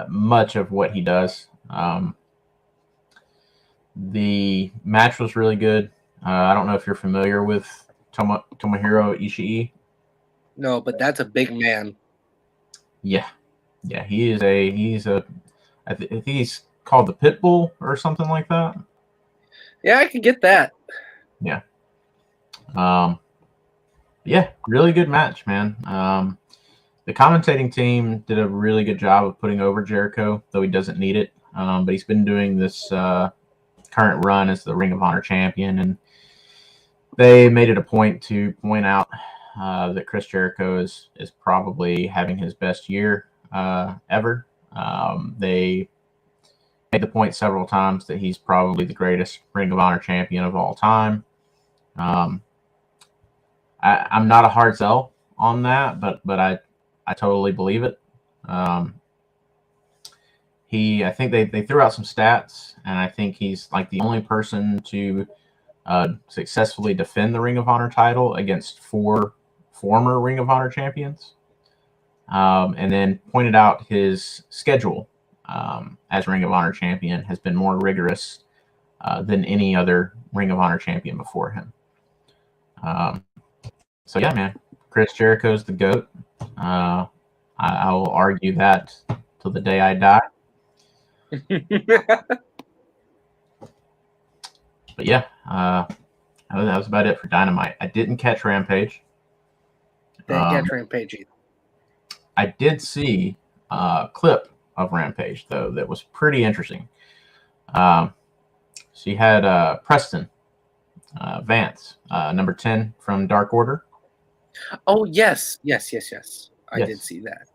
much of what he does. The match was really good. I don't know if you're familiar with Tomohiro Ishii. no, but that's a big man. Yeah, he's I think he's called the Pitbull or something like that. Yeah, I can get that. Yeah. Yeah, really good match, man. The commentating team did a really good job of putting over Jericho, though he doesn't need it. But he's been doing this current run as the Ring of Honor champion, and they made it a point to point out that Chris Jericho is probably having his best year ever. They made the point several times that he's probably the greatest Ring of Honor champion of all time. I'm not a hard sell on that, but I totally believe it. I think they threw out some stats, and I think he's like the only person to successfully defend the Ring of Honor title against 4 former Ring of Honor champions. And then pointed out his schedule as Ring of Honor champion has been more rigorous than any other Ring of Honor champion before him. So yeah, man, Chris Jericho's the GOAT. I will argue that till the day I die. But yeah, that was about it for Dynamite. I didn't catch Rampage. Didn't catch Rampage either. I did see a clip of Rampage, though, that was pretty interesting. She had Preston Vance, number 10 from Dark Order. Oh, yes. I did see that.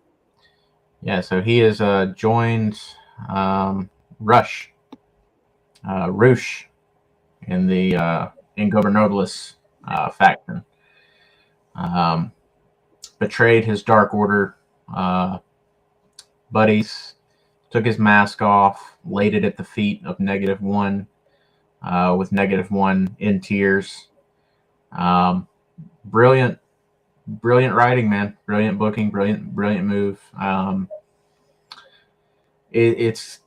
Yeah, so he has joined Roosh in the Ingobernables faction. Betrayed his Dark Order buddies, took his mask off, laid it at the feet of -1, with -1 in tears. Brilliant writing, man. Brilliant booking, brilliant move. It's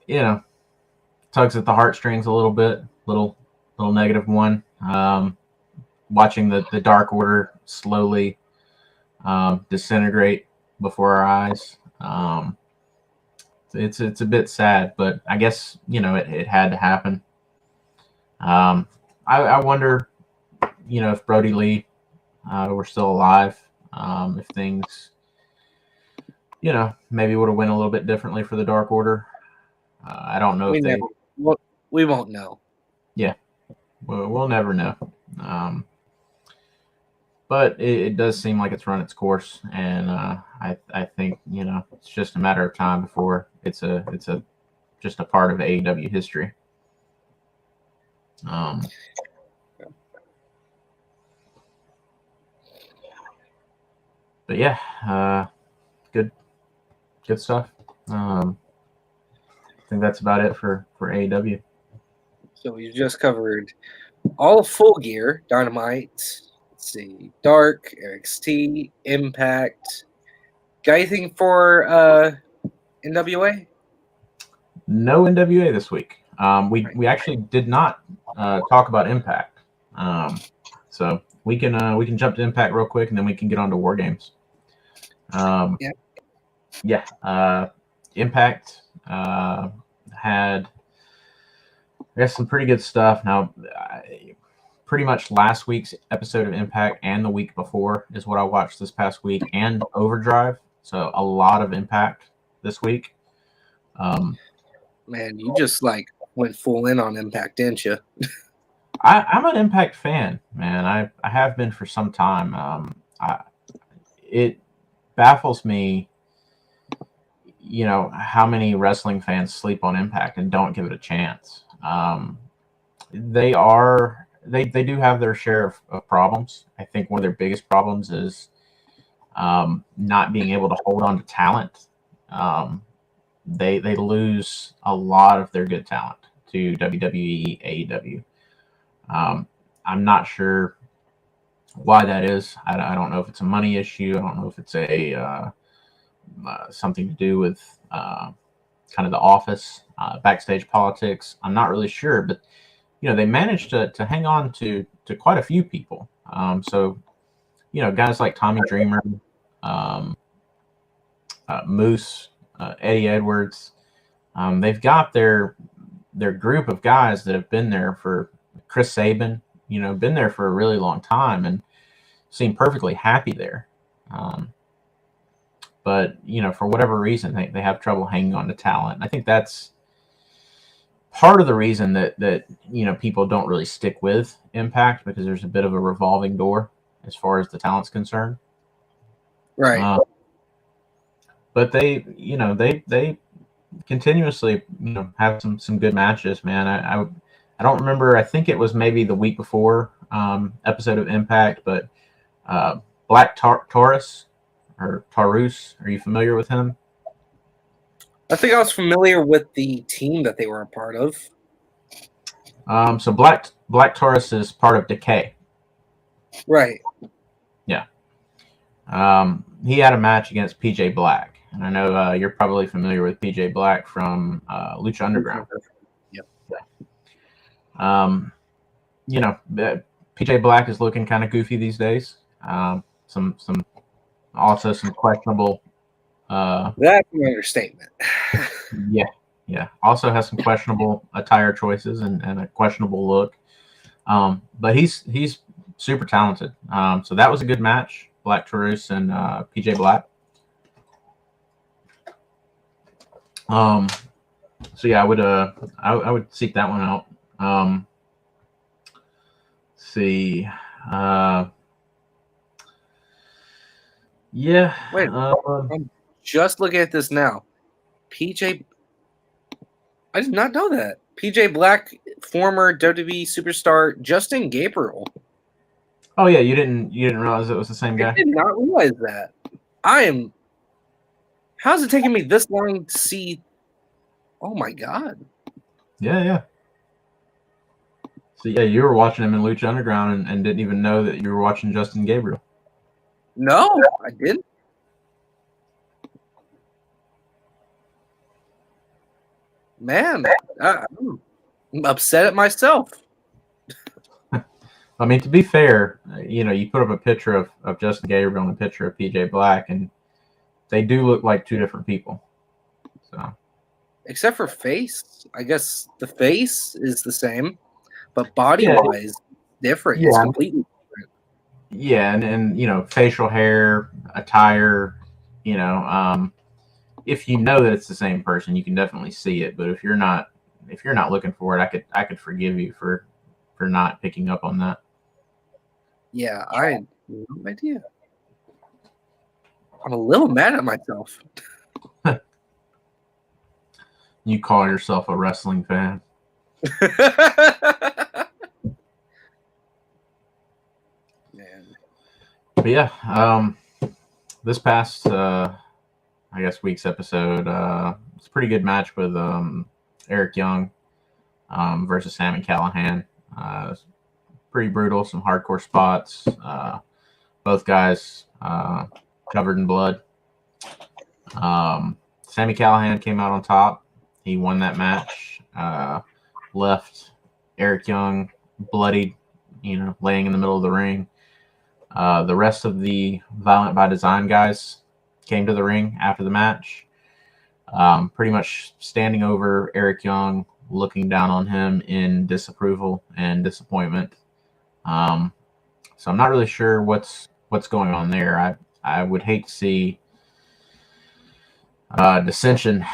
tugs at the heartstrings a little bit, little -1. Watching the Dark Order slowly disintegrate before our eyes. It's a bit sad, but I guess it had to happen. I wonder, if Brody Lee were still alive, if things, maybe would have went a little bit differently for the Dark Order. I don't know we won't know. Yeah, we'll never know. But it does seem like it's run its course, and I think it's just a matter of time before it's just a part of AEW history. But yeah, good stuff. I think that's about it for AEW. So we just covered all of Full Gear, Dynamite. Let's see, Dark, NXT, Impact. Got anything for NWA? No NWA this week. We actually did not talk about Impact. So we can jump to Impact real quick, and then we can get on to War Games. Impact had, I guess, some pretty good stuff. Now, pretty much last week's episode of Impact and the week before is what I watched this past week, and Overdrive. So a lot of Impact this week. Man, you just went full in on Impact, didn't you? I'm an Impact fan, man. I have been for some time. It baffles me, how many wrestling fans sleep on Impact and don't give it a chance. They do have their share of problems. I think one of their biggest problems is not being able to hold on to talent. They lose a lot of their good talent to WWE, AEW. I'm not sure why that is. I don't know if it's a money issue. I don't know if it's a something to do with kind of the office, backstage politics. I'm not really sure, but they managed to hang on to quite a few people. So guys like Tommy Dreamer, Moose, Eddie Edwards, they've got their group of guys that have been there for Chris Sabin, been there for a really long time and seemed perfectly happy there. But for whatever reason, they have trouble hanging on to talent. And I think that's part of the reason that people don't really stick with Impact, because there's a bit of a revolving door as far as the talent's concerned. Right. But they continuously have some good matches, man. I don't remember. I think it was maybe the week before episode of Impact, but Black Taurus or Taurus. Are you familiar with him? I think I was familiar with the team that they were a part of. So Black Taurus is part of Decay. Right. Yeah. He had a match against PJ Black, and I know you're probably familiar with PJ Black from Lucha Underground. Yep. PJ Black is looking kind of goofy these days. Some questionable. That's an understatement. Yeah. Also has some questionable attire choices and a questionable look. But he's super talented. So that was a good match. Black Taurus and PJ Black. So yeah, I would seek that one out. See. Yeah. Wait, I'm just looking at this now. PJ, I did not know that. PJ Black, former WWE superstar Justin Gabriel. Oh yeah, you didn't realize it was the same guy? I did not realize that. How's it taking me this long to see? Oh my god. Yeah. So yeah, you were watching him in Lucha Underground and didn't even know that you were watching Justin Gabriel. No, I didn't. Man, I'm upset at myself. I mean, to be fair, you put up a picture of Justin Gabriel and a picture of PJ Black, and they do look like two different people. So, except for face, I guess the face is the same, but body-wise, different. Yeah. It's completely different. Yeah, and facial hair, attire, if you know that it's the same person, you can definitely see it. But if you're not looking for it, I could forgive you for not picking up on that. Yeah, I had no idea. I'm a little mad at myself. You call yourself a wrestling fan? Man. But yeah, this past I guess week's episode, it's a pretty good match with Eric Young versus Sami Callihan. Pretty brutal, some hardcore spots. Both guys covered in blood. Sami Callihan came out on top. He won that match. Left Eric Young bloodied, laying in the middle of the ring. The rest of the Violent by Design guys came to the ring after the match, pretty much standing over Eric Young, looking down on him in disapproval and disappointment. So I'm not really sure what's going on there. I would hate to see dissension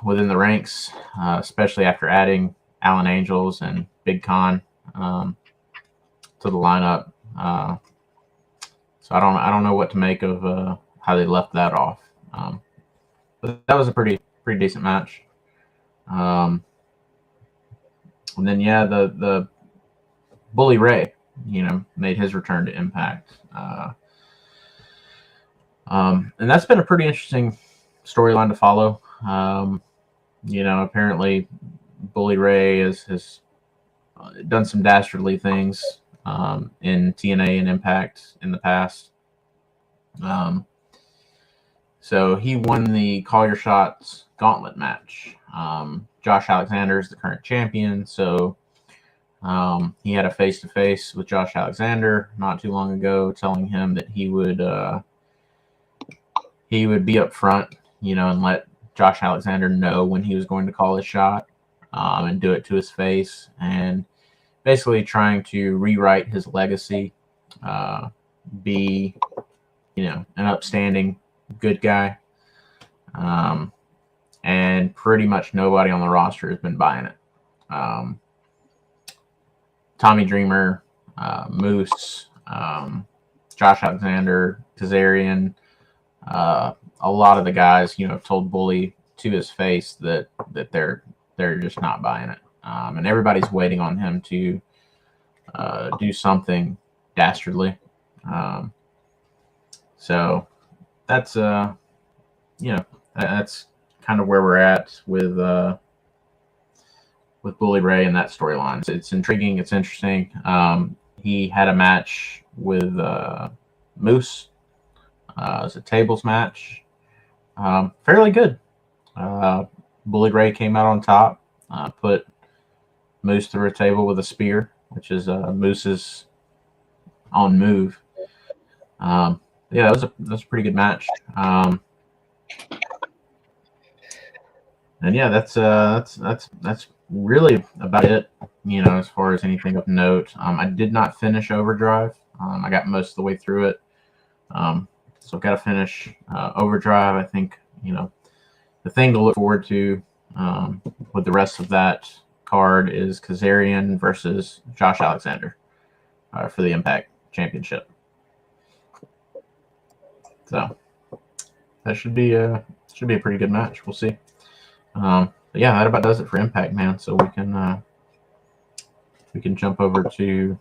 within the ranks, especially after adding Alan Angels and Big Con to the lineup. So I don't know what to make of how they left that off. But that was a pretty decent match. And then yeah, the Bully Ray, made his return to Impact. And that's been a pretty interesting storyline to follow. Apparently Bully Ray has done some dastardly things in TNA and Impact in the past. So he won the Call Your Shots gauntlet match. Josh Alexander is the current champion, so he had a face-to-face with Josh Alexander not too long ago, telling him that he would be up front, and let Josh Alexander know when he was going to call his shot, and do it to his face. And basically trying to rewrite his legacy, be, an upstanding good guy. And pretty much nobody on the roster has been buying it. Tommy Dreamer, Moose, Josh Alexander, Kazarian, a lot of the guys, told Bully to his face that they're just not buying it, and everybody's waiting on him to do something dastardly. So that's that's kind of where we're at with Bully Ray and that storyline. It's intriguing. It's interesting. He had a match with Moose. It was a tables match. Fairly good. Bully Ray came out on top. Put Moose through a table with a spear, which is Moose's own move. Yeah, that was a pretty good match. And yeah, that's really about it. As far as anything of note, I did not finish Overdrive. I got most of the way through it. So I've got to finish Overdrive. I think the thing to look forward to with the rest of that card is Kazarian versus Josh Alexander for the Impact Championship. So that should be a pretty good match. We'll see. But yeah, that about does it for Impact, man. So we can jump over to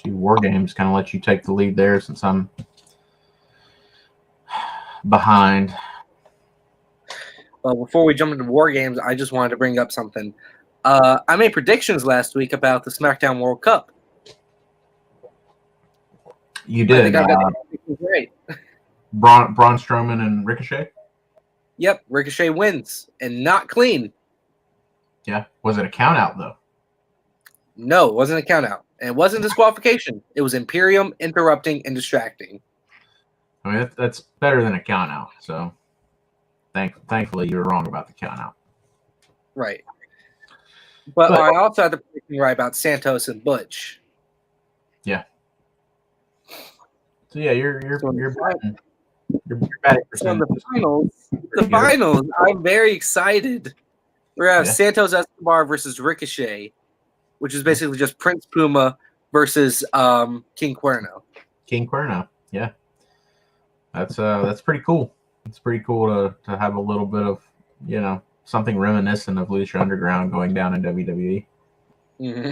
War Games. Kind of let you take the lead there since I'm behind. Well, before we jump into War Games, I just wanted to bring up something. I made predictions last week about the SmackDown World Cup. You did. I think I got the predictions right. Braun Strowman and Ricochet? Yep, Ricochet wins, and not clean. Yeah. Was it a count out, though? No, it wasn't a count out. And it wasn't disqualification. It was Imperium interrupting and distracting. I mean, that's better than a count out. So thankfully you were wrong about the count out. Right. But I also had the prediction right about Santos and Butch. Yeah. So yeah, you're batting. You're batting percentage. So the finals, I'm very excited. We're gonna have Santos Escobar versus Ricochet, which is basically just Prince Puma versus King Cuerno. King Cuerno, yeah. That's pretty cool. It's pretty cool to have a little bit of something reminiscent of Lucha Underground going down in WWE. Mm-hmm.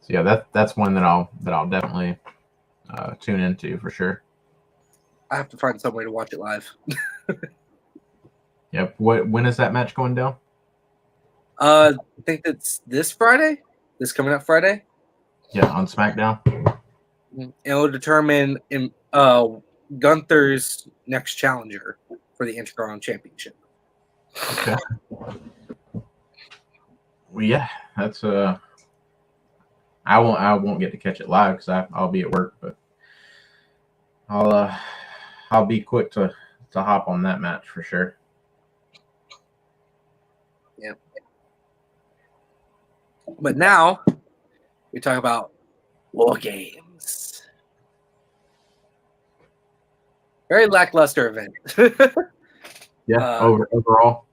So yeah, that's one that I'll definitely tune into for sure. I have to find some way to watch it live. Yep. When is that match going down? I think that's this Friday. This coming up Friday. Yeah, on SmackDown. It will determine Gunther's next challenger for the Intercontinental Championship. Okay. Well, yeah, that's I won't get to catch it live because I'll be at work, but I'll be quick to hop on that match for sure. Yeah. But now we talk about War Games. Very lackluster event. Yeah, overall.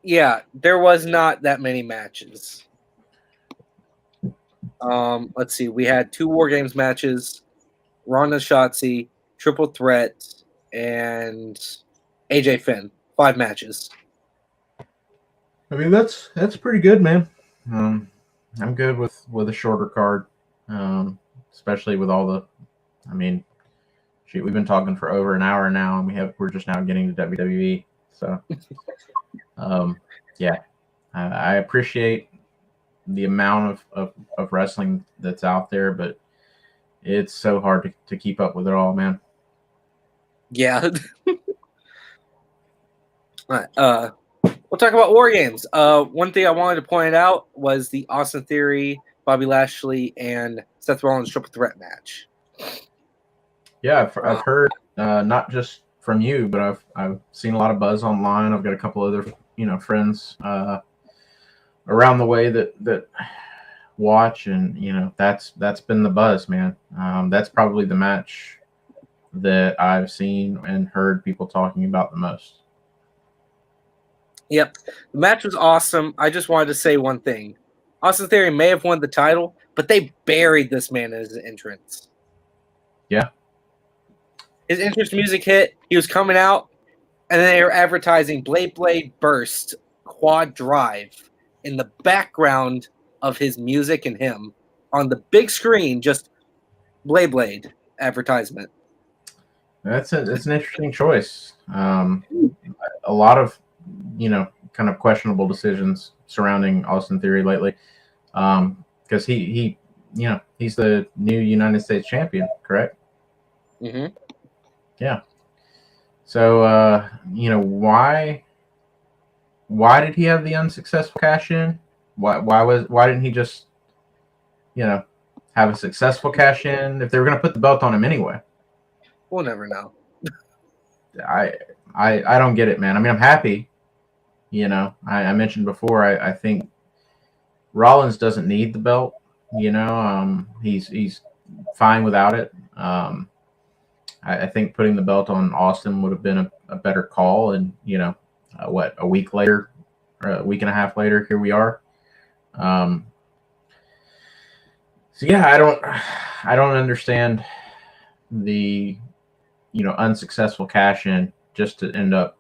Yeah, there was not that many matches. Let's see. We had 2 War Games matches, Ronda Shotzi, Triple Threat, and AJ Finn. 5 matches. I mean, that's pretty good, man. I'm good with a shorter card, especially with all the. I mean, shoot, we've been talking for over an hour now, and we're just now getting to WWE. So, yeah, I appreciate the amount of wrestling that's out there, but it's so hard to keep up with it all, man. Yeah. All right. We'll talk about War Games. One thing I wanted to point out was the Austin Theory, Bobby Lashley, and Seth Rollins triple threat match. Yeah, I've heard not just from you, but I've seen a lot of buzz online. I've got a couple other friends around the way that watch, and that's been the buzz, man. That's probably the match that I've seen and heard people talking about the most. Yep. The match was awesome. I just wanted to say one thing. Austin Theory may have won the title, but they buried this man as an entrance. Yeah. His entrance music hit. He was coming out, and then they were advertising Blade Burst Quad Drive in the background of his music and him on the big screen, just Blade advertisement. That's an interesting choice. A lot of kind of questionable decisions surrounding Austin Theory lately, because he's the new United States champion, correct? Mm-hmm. Yeah. So why did he have the unsuccessful cash in? Why didn't he just have a successful cash in if they were going to put the belt on him anyway? We'll never know. I don't get it, man. I mean, I'm happy. I mentioned before, I think Rollins doesn't need the belt. He's fine without it. I think putting the belt on Austin would have been a better call. And a week later, or a week and a half later, here we are. So yeah, I don't understand the unsuccessful cash in just to end up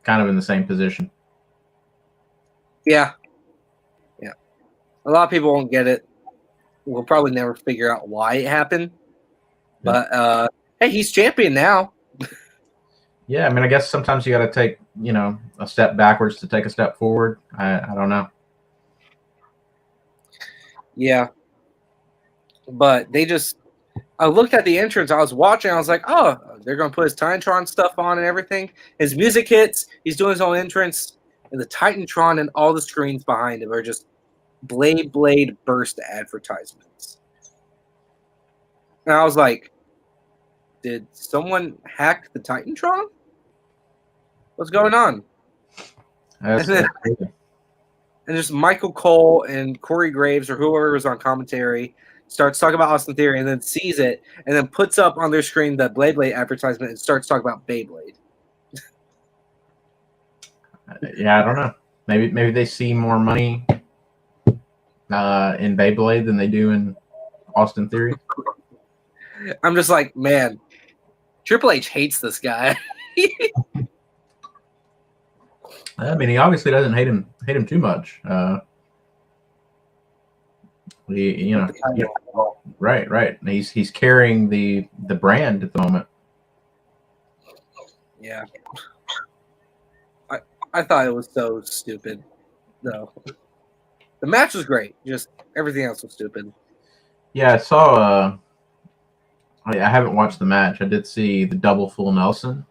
kind of in the same position. Yeah. A lot of people won't get it. We'll probably never figure out why it happened. But hey, he's champion now. Yeah, I mean, I guess sometimes you got to take a step backwards to take a step forward. I don't know. Yeah. But I looked at the entrance. I was watching. I was like, oh, they're going to put his Titantron stuff on and everything. His music hits. He's doing his own entrance. And the Titantron and all the screens behind him are just Blade Burst advertisements. And I was like, did someone hack the Titantron? What's going on? And just Michael Cole and Corey Graves or whoever was on commentary starts talking about Austin Theory and then sees it and then puts up on their screen the Blade advertisement and starts talking about Beyblade. Yeah, I don't know. Maybe they see more money in Beyblade than they do in Austin Theory. I'm just like, man, Triple H hates this guy. I mean, he obviously doesn't hate him too much. Right. He's carrying the brand at the moment. Yeah. I thought it was so stupid, though. The match was great. Just everything else was stupid. Yeah, I saw. I haven't watched the match. I did see the double full Nelson.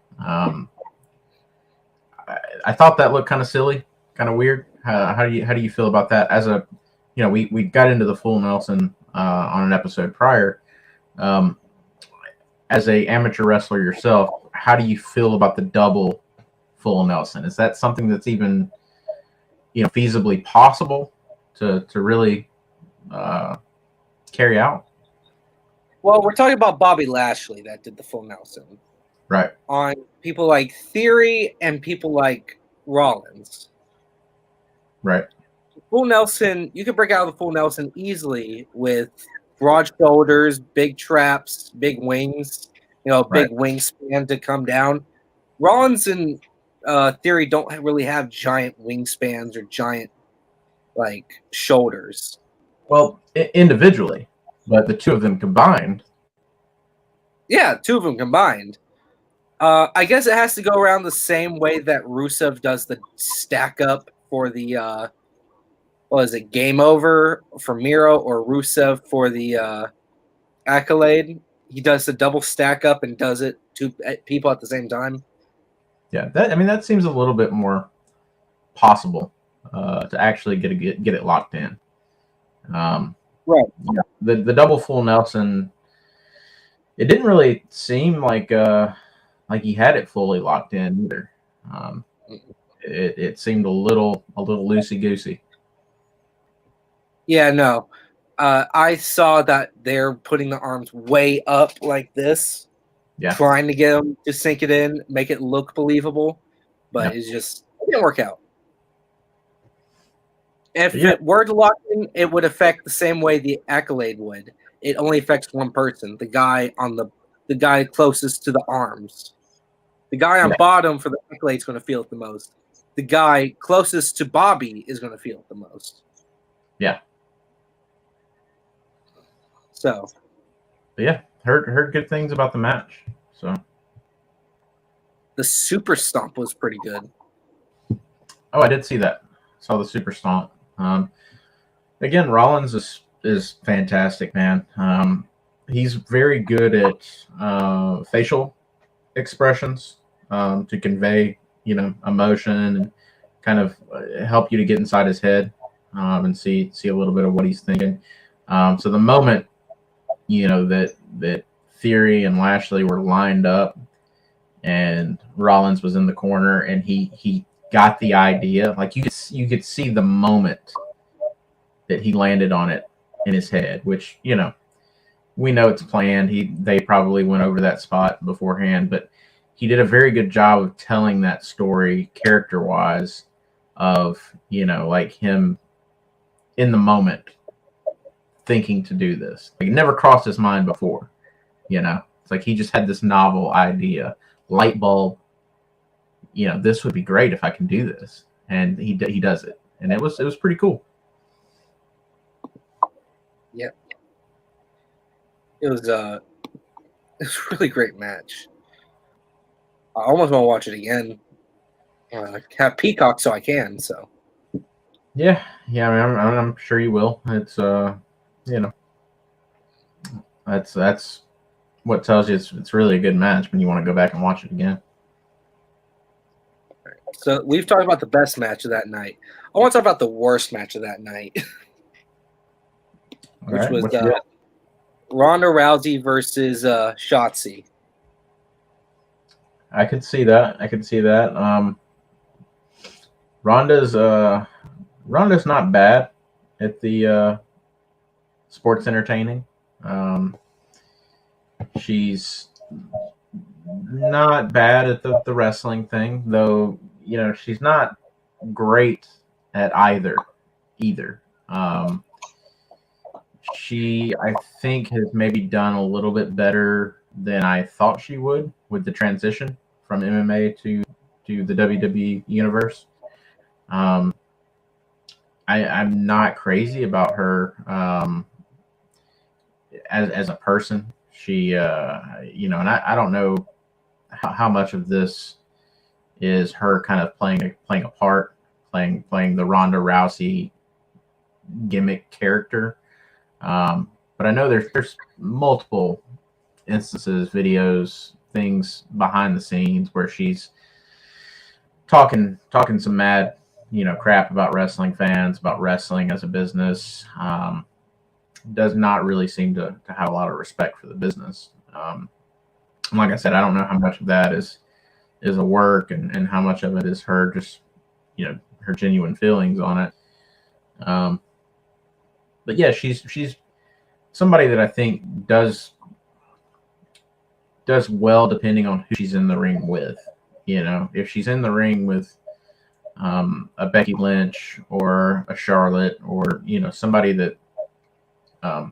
I thought that looked kind of silly, kind of weird. How do you feel about that? As a, we got into the full Nelson on an episode prior. As a amateur wrestler yourself, how do you feel about the double full Nelson? Is that something that's even feasibly possible to really carry out? Well, we're talking about Bobby Lashley that did the full Nelson. Right. On people like Theory and people like Rollins. Right. Full Nelson, you can break out of the full Nelson easily with broad shoulders, big traps, big wings, big wingspan to come down. Rollins and Theory don't really have giant wingspans or giant shoulders. Well, individually, but the two of them combined. Yeah, two of them combined. I guess it has to go around the same way that Rusev does the stack up for the Game Over for Miro, or Rusev for the Accolade. He does the double stack up and does it to people at the same time. Yeah, that seems a little bit more possible to actually get it locked in. Right. Yeah, the double full Nelson, it didn't really seem like he had it fully locked in either. it seemed a little loosey goosey. Yeah, no. I saw that they're putting the arms way up like this, Yeah. trying to get them to sink it in, make it look believable, but Yeah. it didn't work out. If Yeah. it were to lock in, it would affect the same way the Accolade would. It only affects one person, the guy closest to the arms. The guy on Yeah. bottom for the Accolade is going to feel it the most. The guy closest to Bobby is going to feel it the most. Yeah. So, but yeah, heard good things about the match. So the super stomp was pretty good. oh, I did see that. Saw the super stomp. Again, Rollins is fantastic, man. He's very good at facial expressions to convey, emotion and kind of help you to get inside his head and see a little bit of what he's thinking. So the moment, that Theory and Lashley were lined up and Rollins was in the corner and he got the idea, like you could see the moment that he landed on it in his head, which, we know it's planned. They probably went over that spot beforehand, but he did a very good job of telling that story character-wise of, like him in the moment thinking to do this. Like, it never crossed his mind before, It's like he just had this novel idea, light bulb, this would be great if I can do this. And he does it. And it was pretty cool. Yeah. It was a really great match. I almost want to watch it again. Have Peacock so I can. So yeah. I mean, I'm sure you will. It's that's what tells you it's really a good match when you want to go back and watch it again. So we've talked about the best match of that night. I want to talk about the worst match of that night, which was Ronda Rousey versus Shotzi. I could see that. Ronda's not bad at the sports entertaining. She's not bad at the wrestling thing, though. She's not great at either. She, I think, has maybe done a little bit better than I thought she would with the transition from MMA to the WWE universe. I'm not crazy about her as a person. She, and I don't know how much of this is her kind of playing a part, playing the Ronda Rousey gimmick character. But I know there's multiple instances, videos, things behind the scenes where she's talking some mad, crap about wrestling fans, about wrestling as a business. Does not really seem to have a lot of respect for the business. Like I said, I don't know how much of that is a work and how much of it is her just, her genuine feelings on it. But yeah, she's somebody that I think does well depending on who she's in the ring with. If she's in the ring with a Becky Lynch or a Charlotte or somebody that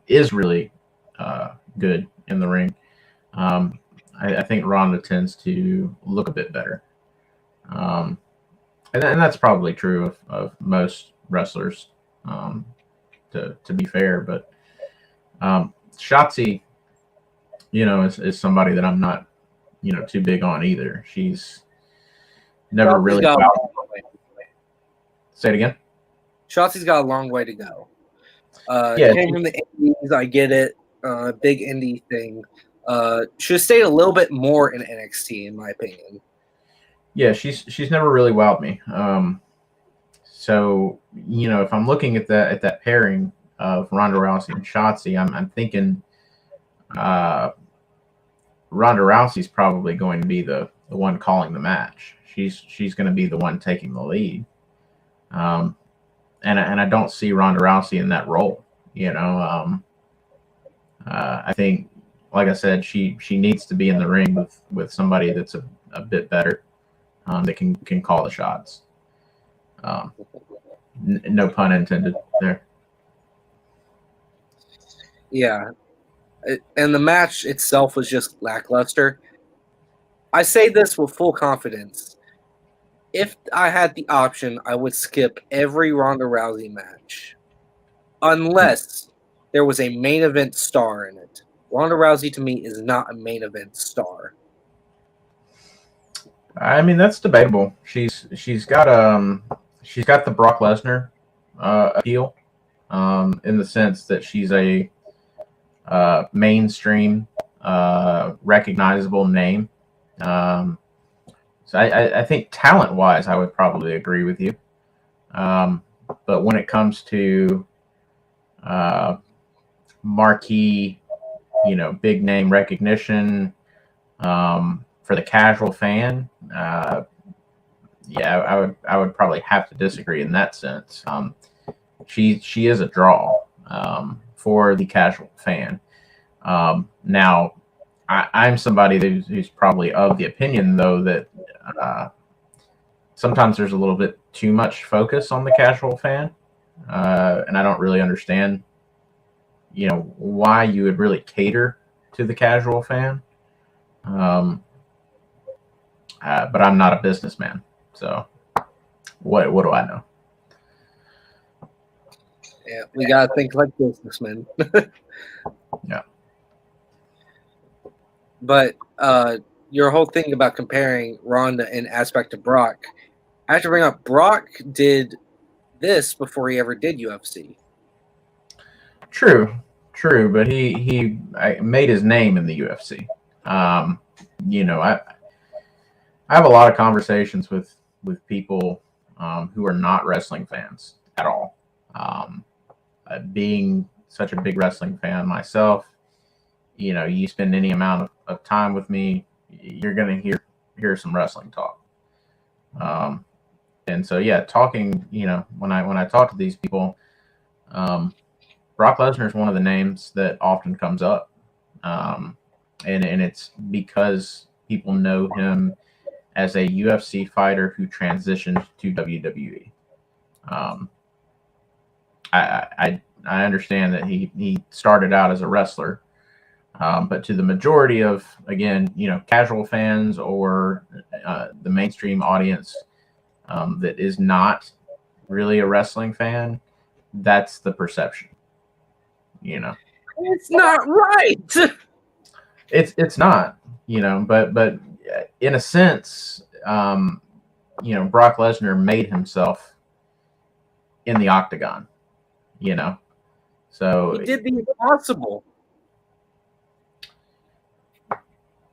is really good in the ring, I think Ronda tends to look a bit better. And that's probably true of most wrestlers, to be fair. But Shotzi, is somebody that I'm not, too big on either. She's never really. Say it again. Shotzi's got a long way to go. Yeah, came from the indies. I get it. Big indie thing. Should have stayed a little bit more in NXT, in my opinion. Yeah, she's never really wowed me. So if I'm looking at that pairing of Ronda Rousey and Shotzi, I'm thinking Ronda Rousey's probably going to be the the one calling the match. She's going to be the one taking the lead. And I don't see Ronda Rousey in that role. I think, like I said, she needs to be in the ring with somebody that's a bit better, that can call the shots. No pun intended there. Yeah, and the match itself was just lackluster. I say this with full confidence. If I had the option, I would skip every Ronda Rousey match, unless there was a main event star in it. Ronda Rousey to me is not a main event star. I mean, that's debatable. She's got the Brock Lesnar appeal, in the sense that she's a mainstream recognizable name. So I think talent wise, I would probably agree with you. But when it comes to marquee, big name recognition, for the casual fan, yeah, I would probably have to disagree in that sense. She is a draw, for the casual fan. Now, I'm somebody who's probably of the opinion, though, that sometimes there's a little bit too much focus on the casual fan, and I don't really understand, why you would really cater to the casual fan. But I'm not a businessman, so what do I know? Yeah, we gotta think like businessmen. Yeah. But your whole thing about comparing Ronda in aspect to Brock, I have to bring up Brock did this before he ever did UFC. True, but he made his name in the UFC. I have a lot of conversations with people, who are not wrestling fans at all. Being such a big wrestling fan myself, you spend any amount of time with me, you're gonna hear some wrestling talk. And so, yeah, talking, when I talk to these people, Brock Lesnar is one of the names that often comes up, and it's because people know him as a UFC fighter who transitioned to WWE. I understand that he started out as a wrestler, but to the majority of, again, casual fans or the mainstream audience, that is not really a wrestling fan, that's the perception. It's not right. It's not, but in a sense, Brock Lesnar made himself in the octagon, so He did the impossible.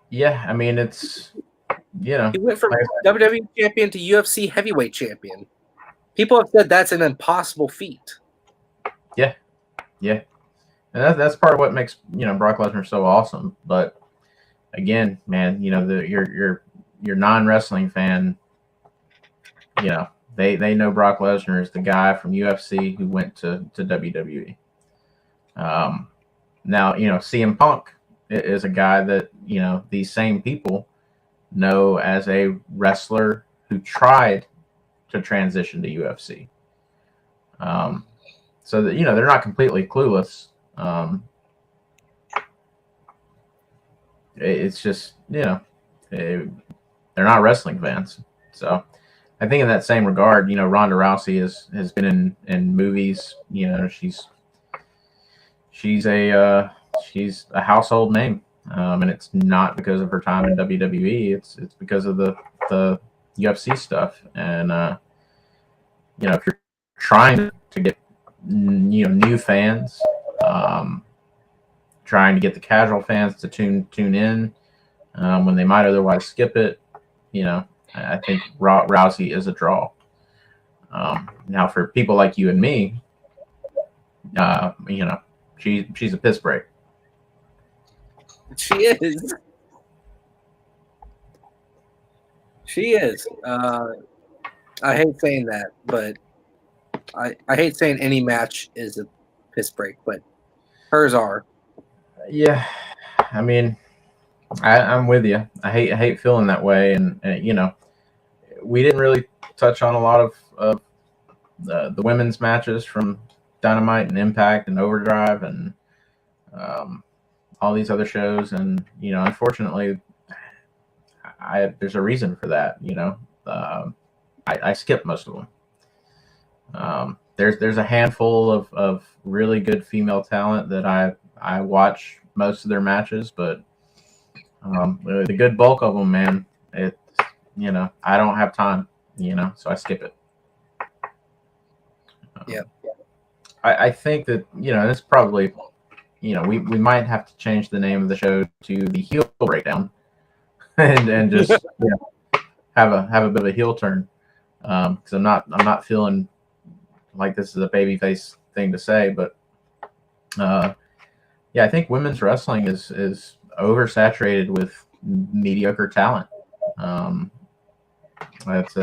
Yeah, I mean, it's, He went from WWE champion to UFC heavyweight champion. People have said that's an impossible feat. Yeah, and that's part of what makes Brock Lesnar so awesome. But again, man, your non-wrestling fan, they know Brock Lesnar is the guy from UFC who went to WWE. Now, CM Punk is a guy that these same people know as a wrestler who tried to transition to UFC. So that they're not completely clueless. It's just they're not wrestling fans. So I think in that same regard, Ronda Rousey has been in movies. She's a household name, and it's not because of her time in WWE. It's because of the UFC stuff. And if you're trying to get new fans, trying to get the casual fans to tune in when they might otherwise skip it, I think Rousey is a draw. Now, for people like you and me, she's a piss break. She is. She is. I hate saying that, but I hate saying any match is a piss break, but hers are. Yeah, I mean, I'm with you. I hate feeling that way, and you know, we didn't really touch on a lot of the women's matches from Dynamite and Impact and Overdrive and all these other shows, and you know, unfortunately, there's a reason for that. You know, I skipped most of them. There's a handful of really good female talent that I watch most of their matches, but the good bulk of them, man, it you know, I don't have time, you know, so I skip it. Yeah. I think that, you know, it's probably, you know, we might have to change the name of the show to the heel breakdown and just you know, have a bit of a heel turn, because I'm not feeling like this is a babyface thing to say, but yeah, I think women's wrestling is oversaturated with mediocre talent. That's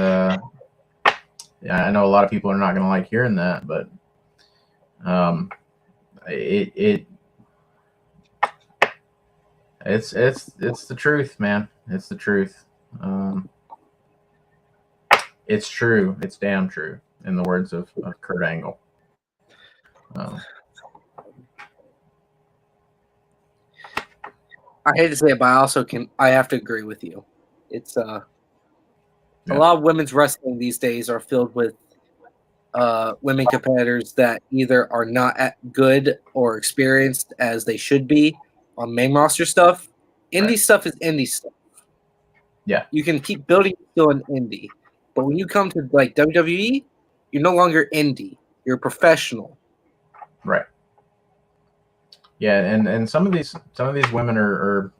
yeah, I know a lot of people are not going to like hearing that, but it's the truth, man. It's the truth. It's true. It's damn true, in the words of Kurt Angle. I hate to say it, but I have to agree with you. It's a lot of women's wrestling these days are filled with women competitors that either are not good or experienced as they should be on main roster stuff. Indie stuff is indie stuff. Yeah. You can keep building still an indie. But when you come to like WWE, you're no longer indie. You're professional. Right. Yeah, and some of these women are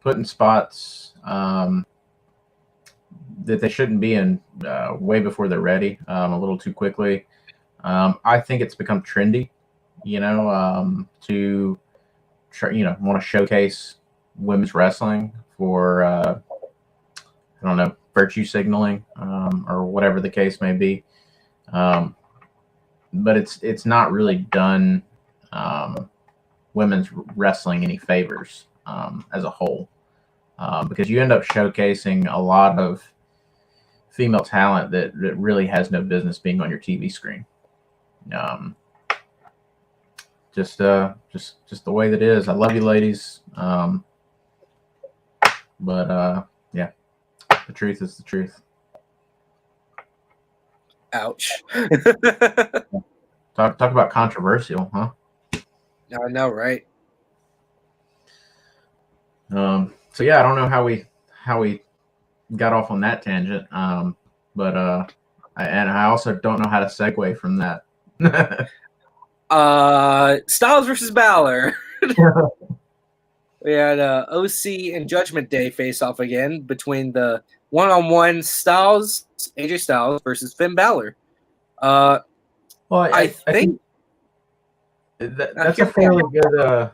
put in spots that they shouldn't be in way before they're ready, a little too quickly. I think it's become trendy, you know, to want to showcase women's wrestling for I don't know, virtue signaling, or whatever the case may be. But it's not really done women's wrestling any favors as a whole, because you end up showcasing a lot of female talent that really has no business being on your TV screen. Just the way that it is. I love you, ladies, but yeah, the truth is the truth. Ouch. Talk about controversial, huh? I know, right? So yeah, I don't know how we got off on that tangent, but I also don't know how to segue from that. Styles versus Balor. We had OC and Judgment Day face off again between the one-on-one Styles, AJ Styles versus Finn Balor. Well, I think that's a fairly good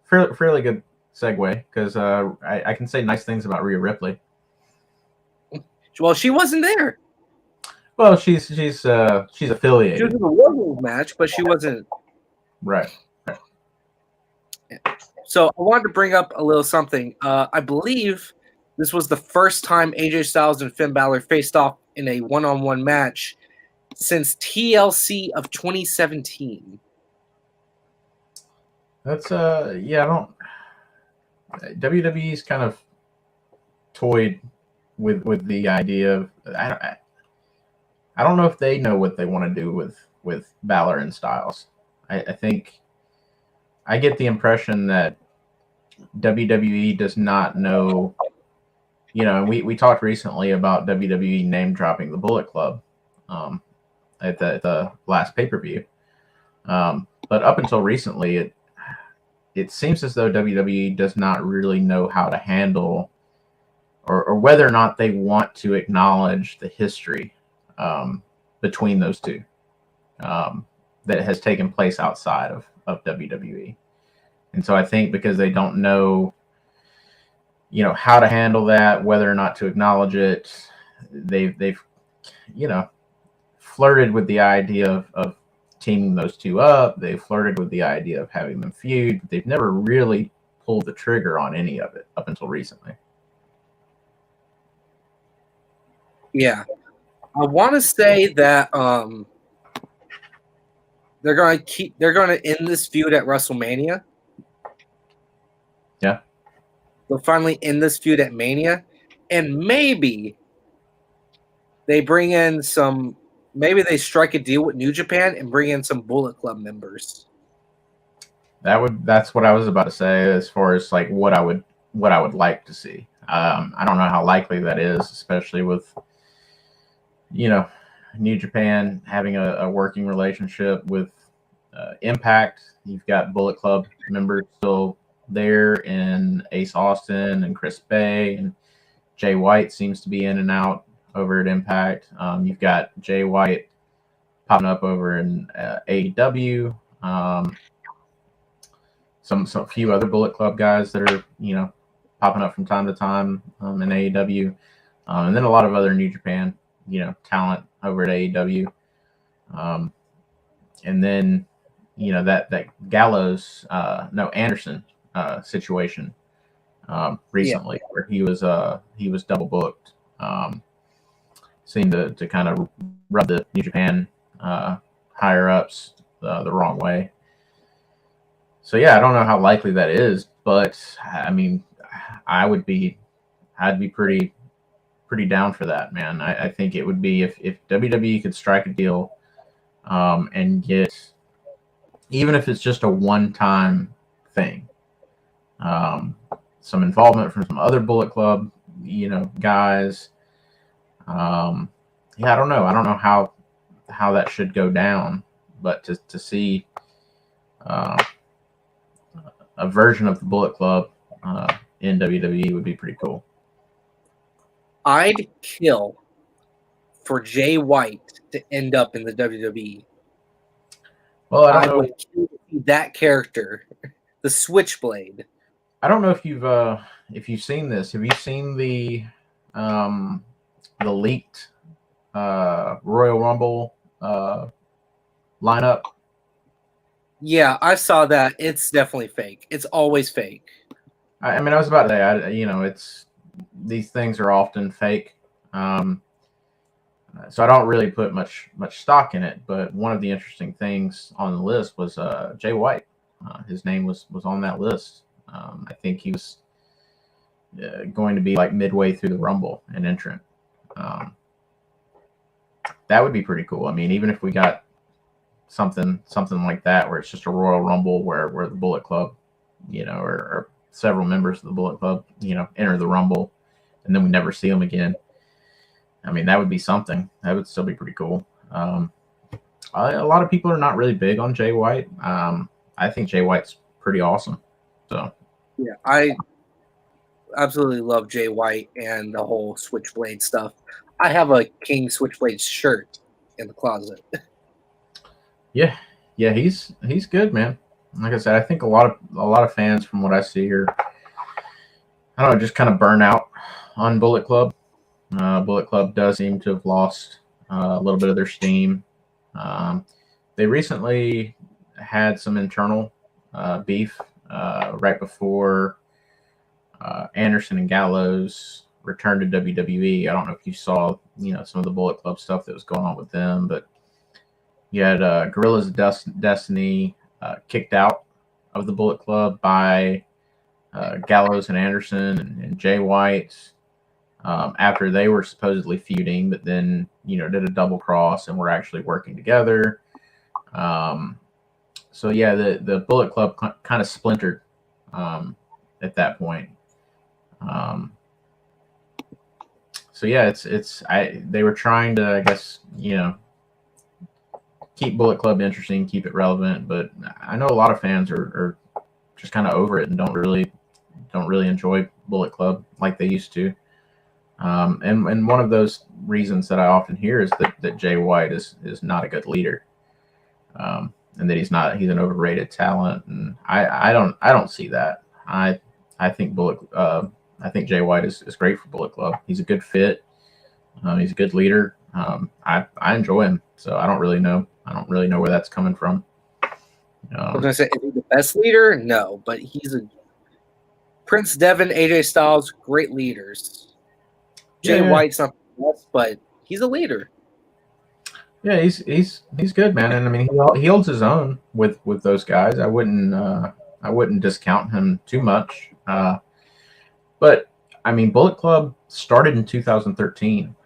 fairly good segue, because I can say nice things about Rhea Ripley. Well, she wasn't there. Well, she's affiliated. She was in the War Games match, but she wasn't. Right. So I wanted to bring up a little something. I believe this was the first time AJ Styles and Finn Balor faced off in a one-on-one match since TLC of 2017. That's yeah, I don't. WWE's kind of toyed with the idea of I don't know if they know what they want to do with Balor and Styles. I think I get the impression that WWE does not know. You know, we talked recently about WWE name dropping the Bullet Club at the last pay-per-view. But up until recently, it seems as though WWE does not really know how to handle or whether or not they want to acknowledge the history between those two that has taken place outside of WWE. And so I think because they don't know, how to handle that, whether or not to acknowledge it. They've flirted with the idea of teaming those two up. They flirted with the idea of having them feud, but they've never really pulled the trigger on any of it up until recently. Yeah. I want to say that they're going to end this feud at WrestleMania. Yeah. They'll finally end this feud at Mania, and maybe they maybe they strike a deal with New Japan and bring in some Bullet Club members. That's what I was about to say as far as like what I would like to see. I don't know how likely that is, especially with New Japan having a working relationship with Impact. You've got Bullet Club members still there in Ace Austin and Chris Bay, and Jay White seems to be in and out over at Impact. You've got Jay White popping up over in AEW. Some few other Bullet Club guys that are popping up from time to time in AEW, and then a lot of other New Japan talent over at AEW, and then that Gallows Anderson situation recently, where he was double booked, seemed to kind of rub the New Japan higher ups the wrong way. So yeah, I don't know how likely that is, but I mean, I'd be pretty down for that, man. I think it would be if WWE could strike a deal and get, even if it's just a one-time thing, some involvement from some other Bullet Club, guys. Yeah, I don't know how that should go down, but to see a version of the Bullet Club in WWE would be pretty cool. I'd kill for Jay White to end up in the WWE. Well, I don't know. Would kill that character, the Switchblade. I don't know if you've seen this. Have you seen the leaked Royal Rumble lineup? Yeah, I saw that. It's definitely fake. It's always fake. I mean, I was about to say, it's these things are often fake. So I don't really put much stock in it. But one of the interesting things on the list was Jay White. His name was on that list. I think he was going to be like midway through the Rumble and entrant. That would be pretty cool. I mean, even if we got something like that, where it's just a Royal Rumble where the Bullet Club, or several members of the Bullet Club, enter the Rumble, and then we never see them again. I mean, that would be something. That would still be pretty cool. A lot of people are not really big on Jay White. I think Jay White's pretty awesome. So yeah, I absolutely love Jay White and the whole Switchblade stuff. I have a King Switchblade shirt in the closet. Yeah, he's good, man. Like I said, I think a lot of fans, from what I see here, I don't know, just kind of burn out on Bullet Club. Bullet Club does seem to have lost a little bit of their steam. They recently had some internal beef right before Anderson and Gallows returned to WWE. I don't know if you saw, some of the Bullet Club stuff that was going on with them, but you had Guerrillas of Destiny kicked out of the Bullet Club by Gallows and Anderson and Jay White after they were supposedly feuding, but then, did a double cross and were actually working together. So yeah, the Bullet Club kind of splintered at that point. So yeah, they were trying to, I guess, keep Bullet Club interesting, keep it relevant, but I know a lot of fans are just kind of over it and don't really enjoy Bullet Club like they used to. And one of those reasons that I often hear is that Jay White is not a good leader, and that he's an overrated talent. And I don't see that. I think I think Jay White is great for Bullet Club. He's a good fit. He's a good leader. I enjoy him, so I don't really know where that's coming from. I was gonna say, is he the best leader? No, but he's a Prince Devin, AJ Styles, great leaders. Jay White's not the best, but he's a leader. Yeah, he's good, man, and I mean he holds his own with those guys. I wouldn't discount him too much. But I mean, Bullet Club started in 2013.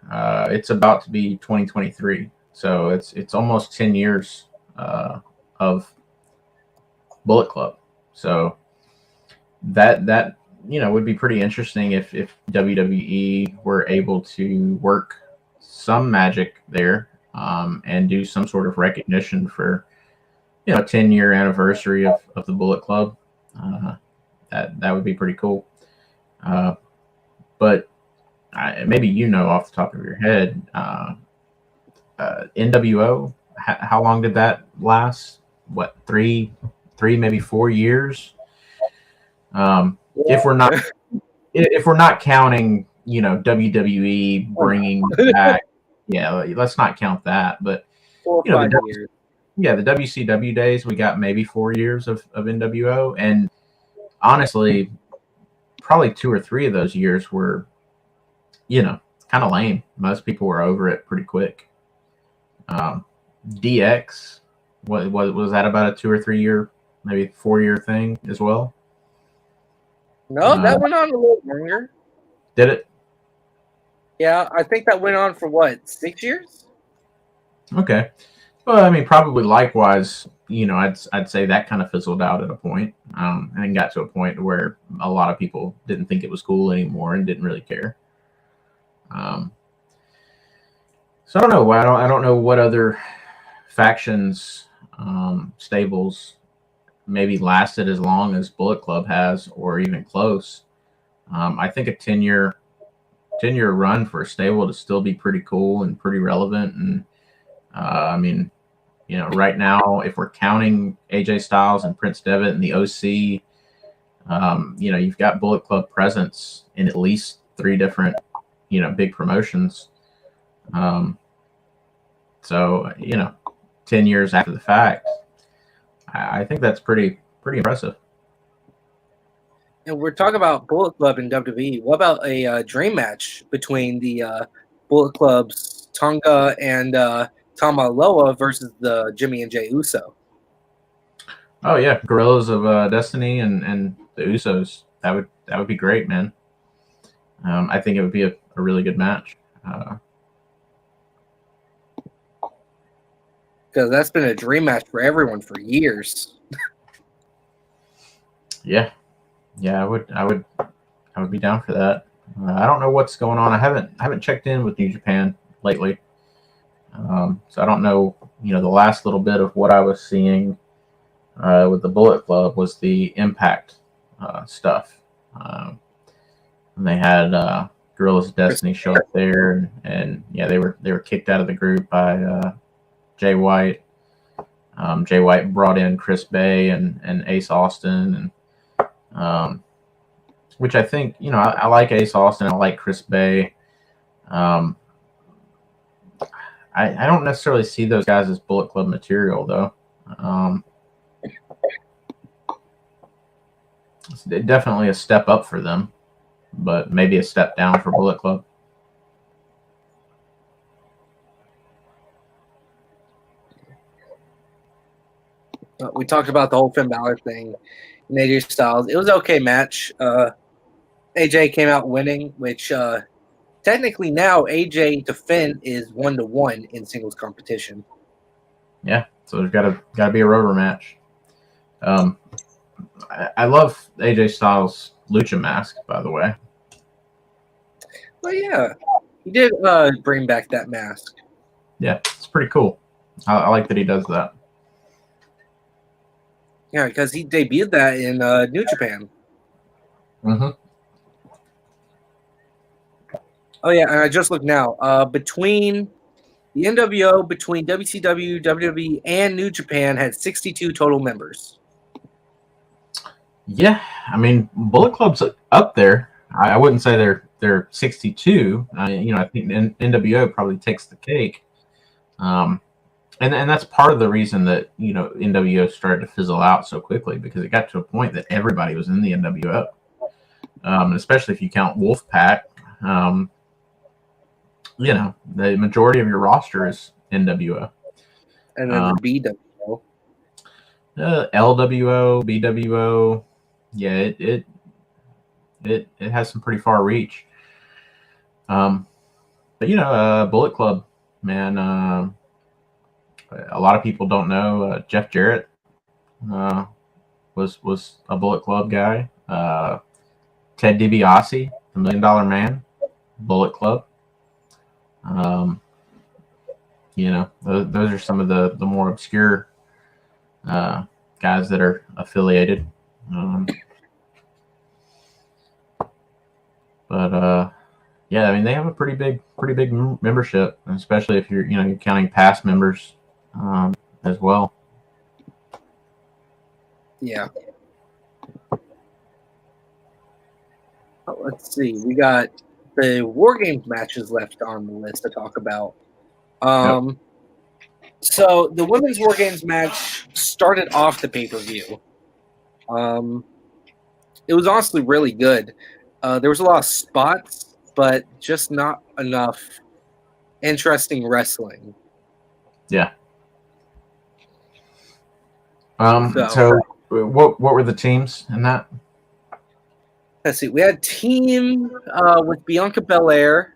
It's about to be 2023, so it's almost 10 years of Bullet Club. So that would be pretty interesting if WWE were able to work some magic there and do some sort of recognition for 10-year anniversary of the Bullet Club. That would be pretty cool. But maybe off the top of your head, NWO. How long did that last? What, three, maybe 4 years? If we're not counting, WWE bringing back, let's not count that. But 4 or 5 years. The WCW days, we got maybe 4 years of NWO, and honestly, probably 2 or 3 of those years were, kind of lame. Most people were over it pretty quick. DX, was that about a 2 or 3 year, maybe 4 year thing as well? No, that went on a little longer. Did it? Yeah, I think that went on for 6 years? Okay. Well, I mean, probably likewise, I'd say that kind of fizzled out at a point, and got to a point where a lot of people didn't think it was cool anymore and didn't really care. So I don't know. I don't know what other factions, stables, maybe lasted as long as Bullet Club has, or even close. I think a 10-year run for a stable to still be pretty cool and pretty relevant. And I mean, right now, if we're counting AJ Styles and Prince Devitt and the OC, you've got Bullet Club presence in at least 3 different, big promotions. So 10 years after the fact, I think that's pretty impressive. And we're talking about Bullet Club and WWE. What about a dream match between the Bullet Club's Tonga and Tama Loa versus the Jimmy and Jay Uso? Oh yeah, Guerrillas of Destiny and the Usos. That would be great, man. I think it would be a really good match. Because that's been a dream match for everyone for years. Yeah, I would be down for that. I don't know what's going on. I haven't checked in with New Japan lately, so I don't know. The last little bit of what I was seeing with the Bullet Club was the Impact stuff. And they had Guerrillas of Destiny show up there, and they were kicked out of the group by Jay White. Jay White brought in Chris Bay and Ace Austin, and which I think I like Ace Austin. I like Chris Bay. I don't necessarily see those guys as Bullet Club material, though. It's definitely a step up for them, but maybe a step down for Bullet Club. We talked about the whole Finn Balor thing and AJ Styles. It was an okay match. AJ came out winning, which technically now AJ to Finn is 1-1 in singles competition. Yeah, so there's got to be a rubber match. I love AJ Styles' lucha mask, by the way. Well, yeah, he did bring back that mask. Yeah, it's pretty cool. I like that he does that. Yeah, because he debuted that in New Japan. Mm-hmm. Oh, yeah, and I just looked now. Between the NWO, between WCW, WWE, and New Japan had 62 total members. Yeah, I mean, Bullet Club's up there. I wouldn't say they're 62. I think NWO probably takes the cake. And that's part of the reason that NWO started to fizzle out so quickly, because it got to a point that everybody was in the NWO, especially if you count Wolfpack. The majority of your roster is NWO, and then the BWO, LWO, BWO. Yeah, it has some pretty far reach. But Bullet Club, man. A lot of people don't know Jeff Jarrett was a Bullet Club guy. Ted DiBiase, the $1 Million Man, Bullet Club. Those are some of the more obscure guys that are affiliated. Yeah, I mean, they have a pretty big membership, especially if you're counting past members as well. Yeah. Let's see. We got the War Games matches left on the list to talk about. Yep. So the women's War Games match started off the pay-per-view. It was honestly really good. There was a lot of spots, but just not enough interesting wrestling. Yeah. So what were the teams in that? Let's see. We had team with Bianca Belair.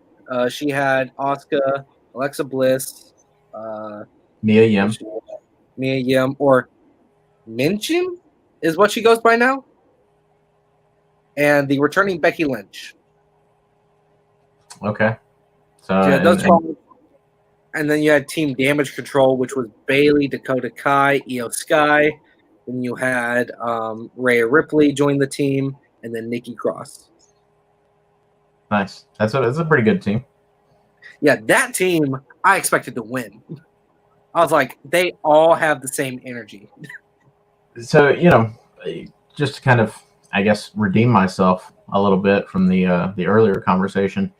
She had Asuka, Alexa Bliss, Mia Yim. Mia Yim, or Minchin is what she goes by now. And the returning Becky Lynch. Okay. So and then you had Team Damage Control, which was Bayley, Dakota Kai, Io Sky. Then you had Rhea Ripley join the team, and then Nikki Cross. Nice. That's a pretty good team. Yeah, that team I expected to win. I was like, they all have the same energy. So just to kind of, I guess, redeem myself a little bit from the earlier conversation,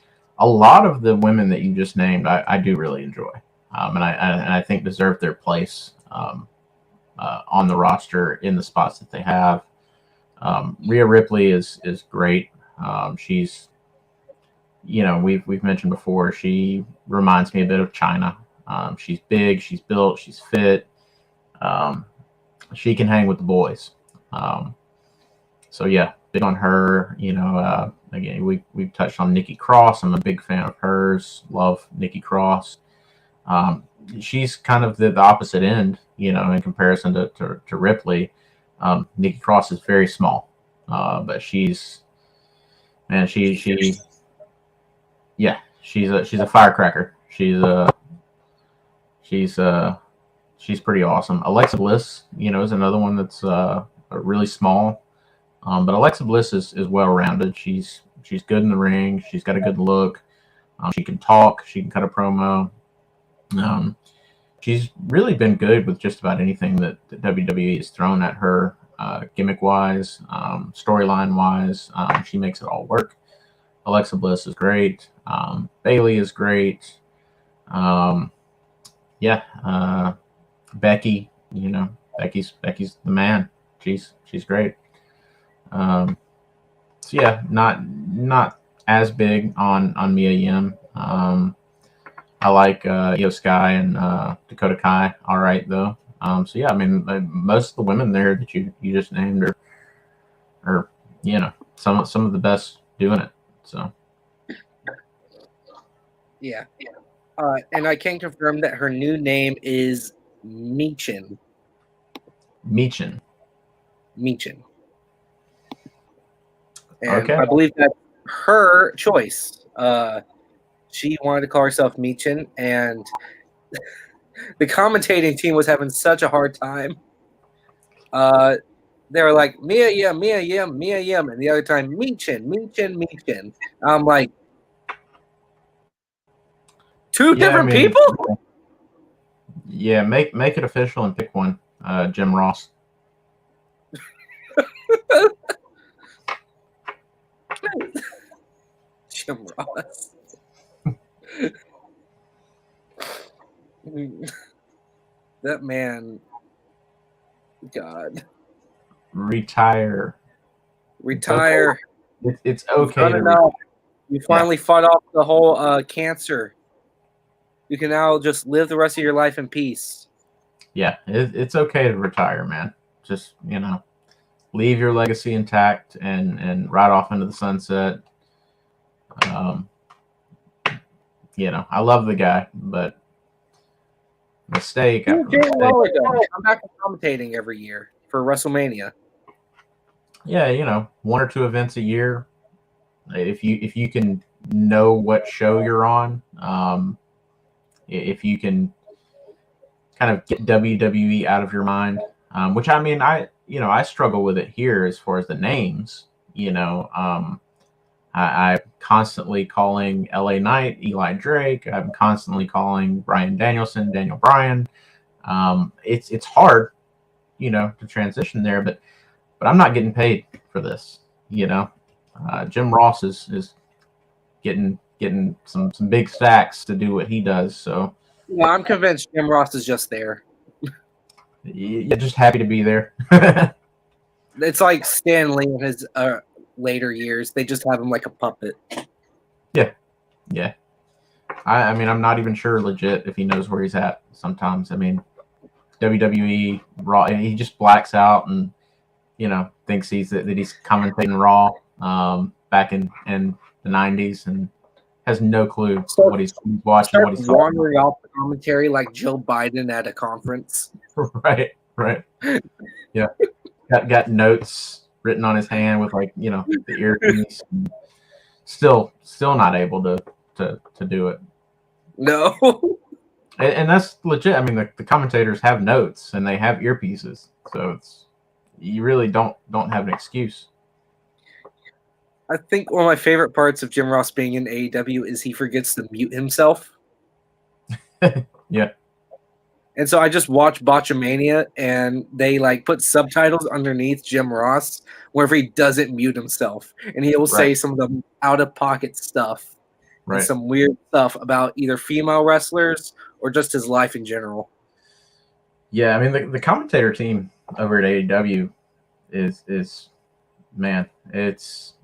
a lot of the women that you just named, I do really enjoy, and I think deserve their place on the roster in the spots that they have. Rhea Ripley is great. She's, we've mentioned before, she reminds me a bit of China. She's big, she's built, she's fit. She can hang with the boys. So yeah, big on her. Again, we've touched on Nikki Cross. I'm a big fan of hers. Love Nikki Cross. She's kind of the opposite end, in comparison to Ripley. Nikki Cross is very small, but she's a firecracker. She's pretty awesome. Alexa Bliss, is another one that's really small. But Alexa Bliss is well-rounded. She's good in the ring. She's got a good look. She can talk. She can cut a promo. She's really been good with just about anything that WWE has thrown at her, gimmick-wise, storyline-wise. She makes it all work. Alexa Bliss is great. Bayley is great. Becky, Becky's the man. She's great. So yeah, not as big on Mia Yim. I like Io Sky and Dakota Kai. All right though. So yeah, I mean, most of the women there that you just named are some of the best doing it. So yeah. And I can confirm that her new name is Michin. Michin. And okay. I believe that's her choice. She wanted to call herself Michin, and the commentating team was having such a hard time. They were like, Mia Yim, and the other time, Michin. I'm like, two different people? Yeah, make it official and pick one, Jim Ross. That man, God, Retire. retire. It's You've okay done to enough. You Yeah. finally fought off the whole cancer. You can now just live the rest of your life in peace. Yeah, it's okay to retire, man. Just, leave your legacy intact and ride off into the sunset. Um, I love the guy, but mistake You're after doing mistake. well again. I'm back to commentating every year for WrestleMania. Yeah, one or two events a year. If you can know what show you're on, if you can kind of get WWE out of your mind, which I mean, I struggle with it here as far as the names. I'm constantly calling LA Knight, Eli Drake. I'm constantly calling Bryan Danielson, Daniel Bryan. It's hard, to transition there, but I'm not getting paid for this. Jim Ross is getting some big stacks to do what he does. So Well, I'm convinced Jim Ross is just there. yeah, just happy to be there. It's like Stan Lee in his later years. They just have him like a puppet. Yeah. I mean, I'm not even sure legit if he knows where he's at sometimes. I mean, WWE Raw, he just blacks out and thinks that he's commentating Raw back in the '90s and has no clue what he's watching, what he's talking wandering off the commentary like Joe Biden at a conference. Right. Yeah, got notes written on his hand with the earpiece. Still not able to do it. No. And that's legit. I mean, the commentators have notes and they have earpieces, so you really don't have an excuse. I think one of my favorite parts of Jim Ross being in AEW is he forgets to mute himself. Yeah. And so I just watch Botchamania and they put subtitles underneath Jim Ross wherever he doesn't mute himself. And he will say some of the out-of-pocket stuff and some weird stuff about either female wrestlers or just his life in general. Yeah, I mean, the commentator team over at AEW is man, it's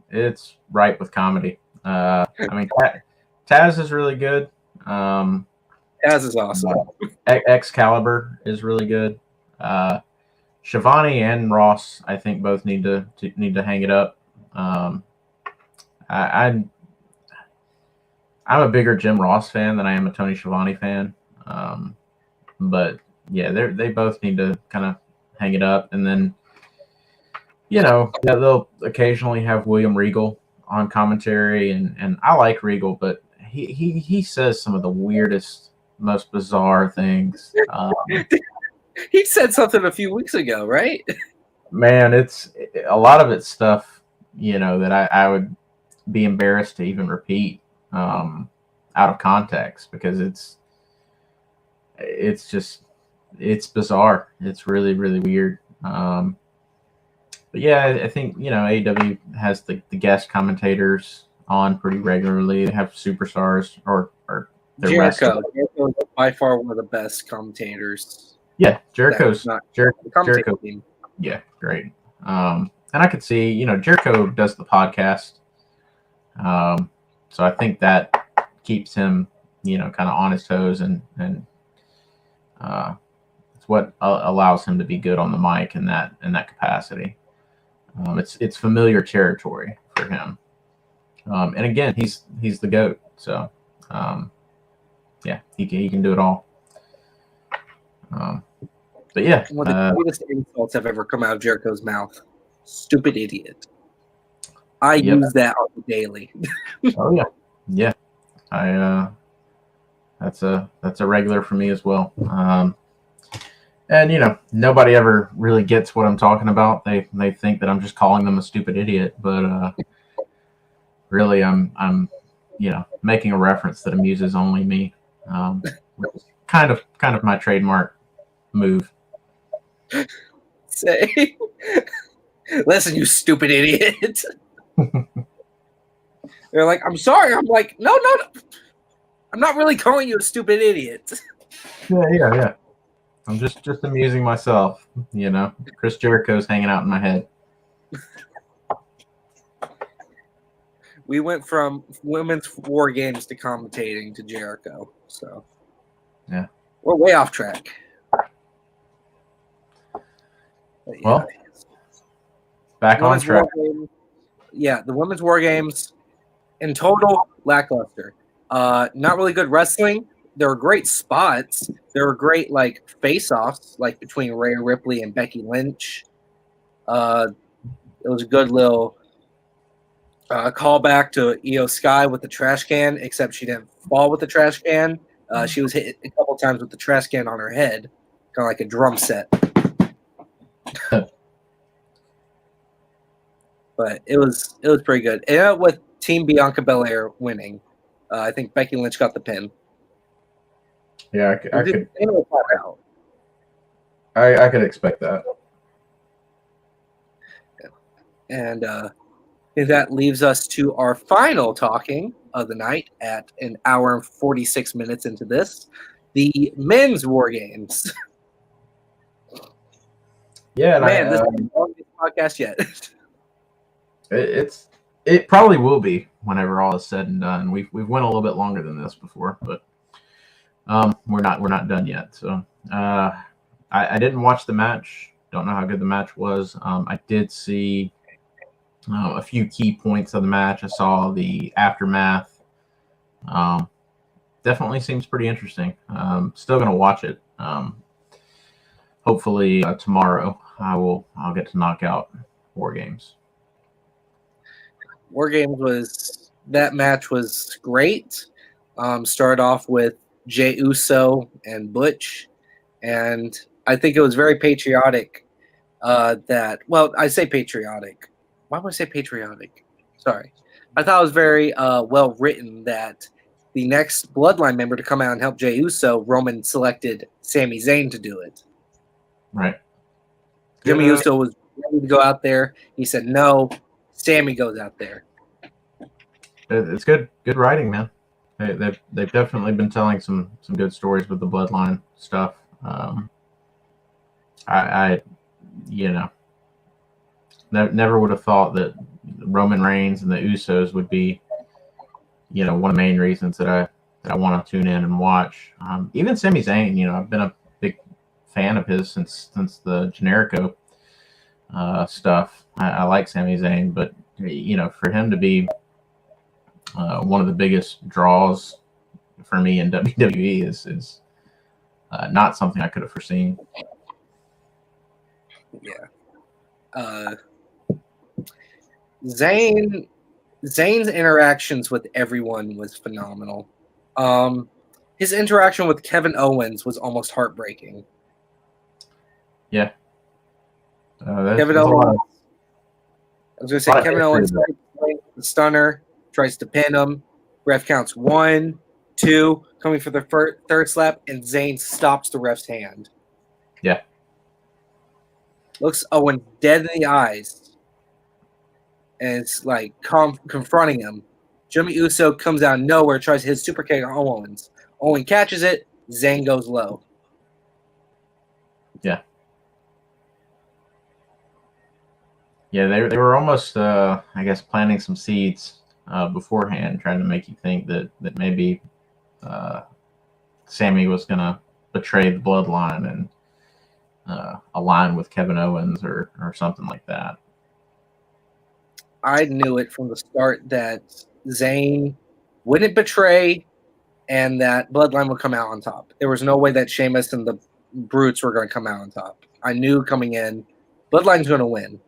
ripe with comedy. I mean, Taz is really good. Taz is awesome. Excalibur is really good. Shivani and Ross, I think, both need to hang it up. I'm a bigger Jim Ross fan than I am a Tony Schiavone fan. But yeah, they both need to kind of hang it up, and then they'll occasionally have William Regal on commentary, and I like Regal, but he says some of the weirdest, most bizarre things. He said something a few weeks ago, right? Man, it's a lot of it's stuff that I would be embarrassed to even repeat out of context, because it's bizarre. It's really, really weird. But yeah, I think AEW has the guest commentators on pretty regularly. They have superstars or Jericho. Jericho is by far one of the best commentators. Yeah, Jericho's Jericho team. Yeah, great. And I could see Jericho does the podcast, so I think that keeps him kind of on his toes, and it's what allows him to be good on the mic in that capacity. It's familiar territory for him, and again, he's the GOAT. So yeah, he can do it all. But yeah, one of the greatest insults have ever come out of Jericho's mouth. Stupid idiot. I use that on the daily. Oh yeah. That's a regular for me as well. And nobody ever really gets what I'm talking about. They think that I'm just calling them a stupid idiot, but really I'm making a reference that amuses only me. Which is kind of my trademark move. Say, listen, you stupid idiot. They're like, I'm sorry. I'm like, no. I'm not really calling you a stupid idiot. Yeah. I'm just amusing myself. Chris Jericho's hanging out in my head. We went from women's war games to commentating to Jericho. So Yeah. We're way off track. But yeah. Well, back on track. The women's war games in total lackluster. Not really good wrestling. There were great spots. There were great face-offs, between Rhea Ripley and Becky Lynch. It was a good little callback to Io Sky with the trash can, except she didn't fall with the trash can. She was hit a couple times with the trash can on her head, kind of like a drum set. But it was pretty good. And with Team Bianca Belair winning, I think Becky Lynch got the pin. Yeah, I could expect that. And that leaves us to our final talking of the night at an hour and 46 minutes into this, the men's war games. Yeah, man, this is the longest podcast yet. It probably will be whenever all is said and done. We've went a little bit longer than this before, but we're not done yet. So I didn't watch the match. Don't know how good the match was. I did see a few key points of the match. I saw the aftermath. Definitely seems pretty interesting. Still gonna watch it. Hopefully tomorrow I'll get to knock out War Games. War Games that match was great. Started off with Jey Uso and Butch, and I think it was very patriotic. I say patriotic. Why would I say patriotic? Sorry. I thought it was very well written that the next Bloodline member to come out and help Jey Uso, Roman selected Sami Zayn to do it. Right. Jimmy Uso was ready to go out there. He said, no, Sami goes out there. It's good writing, man. They've definitely been telling some good stories with the Bloodline stuff. I never would have thought that Roman Reigns and the Usos would be, one of the main reasons that I want to tune in and watch. Even Sami Zayn, I've been a big fan of his since the Generico stuff. I like Sami Zayn, but for him to be one of the biggest draws for me in WWE is not something I could have foreseen. Yeah. Zayn's interactions with everyone was phenomenal. His interaction with Kevin Owens was almost heartbreaking. Yeah. Kevin Owens. I was going to say Kevin Owens the stunner, tries to pin him. Ref counts 1, 2, coming for the third slap, and Zayn stops the ref's hand. Yeah. Looks Owen dead in the eyes, and it's like confronting him. Jimmy Uso comes out of nowhere, tries to hit super kick on Owens. Owen catches it. Zayn goes low. Yeah. Yeah, they were almost, I guess, planting some seeds beforehand, trying to make you think that maybe Sami was going to betray the bloodline and align with Kevin Owens or something like that. I knew it from the start that Zayn wouldn't betray and that Bloodline would come out on top. There was no way that Sheamus and the Brutes were going to come out on top. I knew coming in, Bloodline's going to win.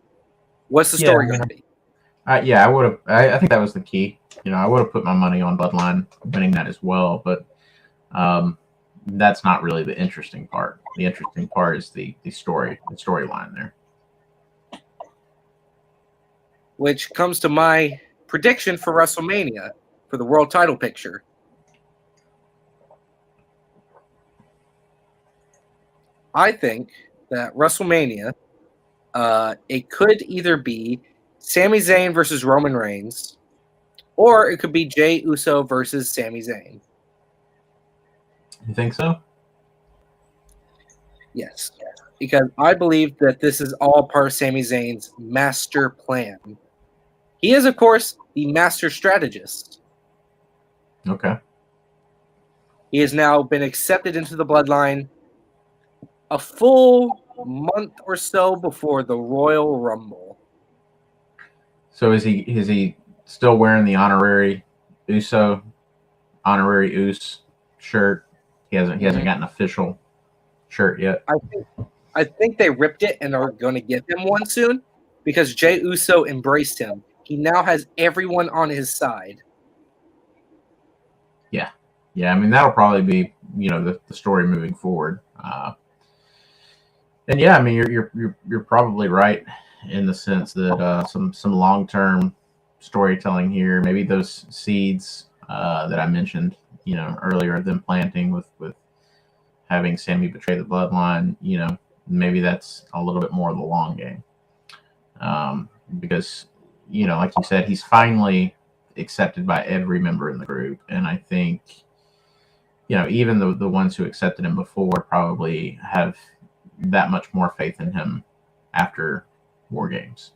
What's the story going to be? Yeah, I would have. I think that was the key. I would have put my money on Bloodline winning that as well, but that's not really the interesting part. The interesting part is the storyline there. Which comes to my prediction for WrestleMania for the world title picture. I think that WrestleMania, it could either be Sami Zayn versus Roman Reigns, or it could be Jey Uso versus Sami Zayn. You think so? Yes, because I believe that this is all part of Sami Zayn's master plan. He is, of course, the master strategist. Okay. He has now been accepted into the bloodline a full month or so before the Royal Rumble. So is he still wearing the honorary Uso shirt? He hasn't got an official shirt yet. I think they ripped it and are going to give him one soon because Jey Uso embraced him. He now has everyone on his side. Yeah. I mean, that'll probably be the story moving forward. And yeah, I mean, you're probably right in the sense that some long-term storytelling here, maybe those seeds that I mentioned, earlier, of them planting with having Sammy betray the bloodline, maybe that's a little bit more of the long game. Because, like you said, he's finally accepted by every member in the group. And I think, even the ones who accepted him before probably have that much more faith in him after War Games.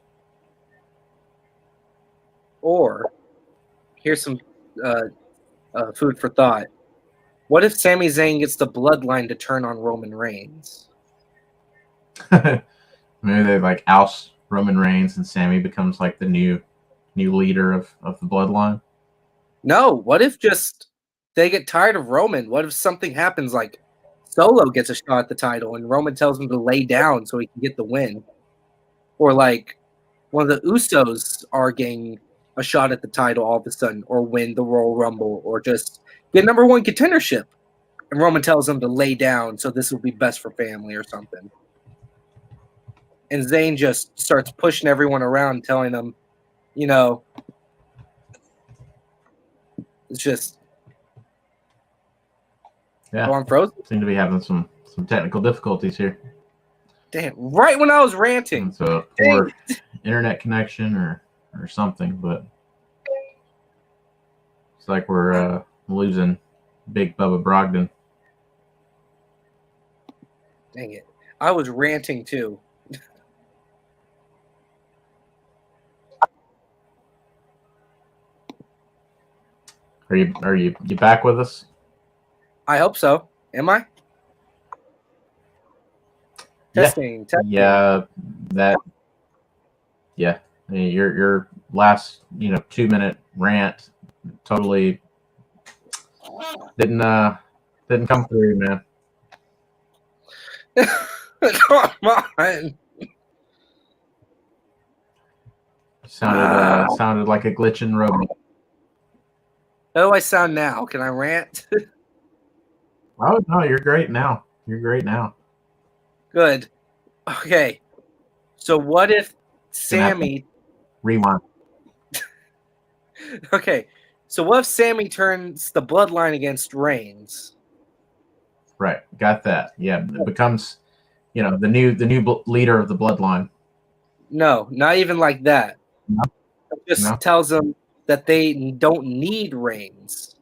Or, here's some food for thought. What if Sami Zayn gets the bloodline to turn on Roman Reigns? Maybe they like oust Roman Reigns and Sammy becomes like the new leader of the bloodline. No, what if just they get tired of Roman? What if something happens like Solo gets a shot at the title and Roman tells him to lay down so he can get the win? Or like one of the Usos are getting a shot at the title all of a sudden, or win the Royal Rumble, or just get number one contendership. And Roman tells him to lay down so this will be best for family or something. And Zayn just starts pushing everyone around, telling them, it's just. Yeah. Oh, I'm frozen? Seem to be having some technical difficulties here. Damn, right when I was ranting. So poor internet connection or something, but it's like we're losing Big Bubba Brogdon. Dang it. I was ranting too. Are you back with us? I hope so. Am I? Testing. Yeah, yeah. I mean, your last 2-minute rant totally didn't come through, man. Come on. Sounded like a glitching robot. How do I sound now? Can I rant? Oh no, you're great now. Good. Okay. So what if Sammy rewind? Okay. So what if Sammy turns the bloodline against Reigns? Right. Got that. Yeah. It becomes, the new leader of the bloodline. No, not even like that. No. It just tells them that they don't need Reigns.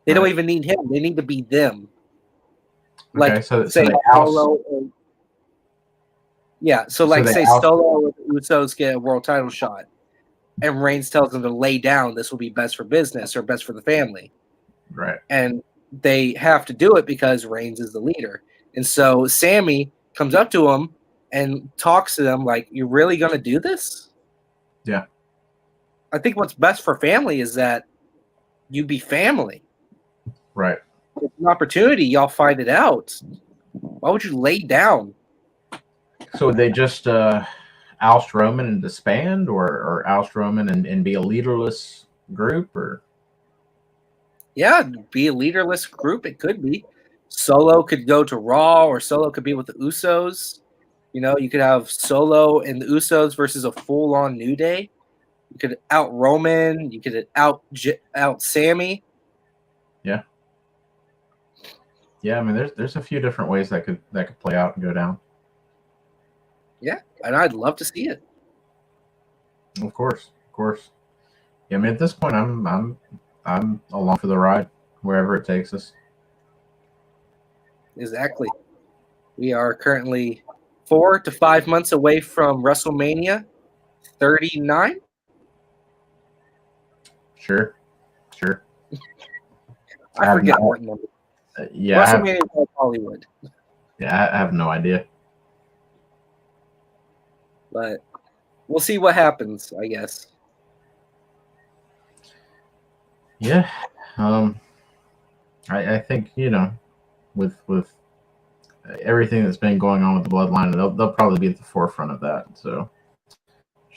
They don't even need him. They need to be them. Okay, like so say they Solo. Say Solo or the Usos get a world title shot, and Reigns tells them to lay down. This will be best for business or best for the family. Right. And they have to do it because Reigns is the leader. And so Sammy comes up to him and talks to them like, "You're really going to do this?" Yeah. I think what's best for family is that you be family. Right. If it's an opportunity, y'all fight it out. Why would you lay down? So would they just oust Roman and disband, or oust Roman and be a leaderless group, or? Yeah, be a leaderless group. It could be. Solo could go to Raw, or Solo could be with the Usos. You could have Solo and the Usos versus a full-on New Day. You could out Roman. You could out Sammy. Yeah. Yeah, I mean, there's a few different ways that could play out and go down. Yeah, and I'd love to see it. Of course. Yeah, I mean, at this point, I'm along for the ride, wherever it takes us. Exactly. We are currently 4 to 5 months away from WrestleMania 39. Sure. I forget what number. Yeah, WrestleMania is Hollywood. Yeah, I have no idea. But we'll see what happens, I guess. Yeah. I think, with everything that's been going on with the bloodline, they'll probably be at the forefront of that. So,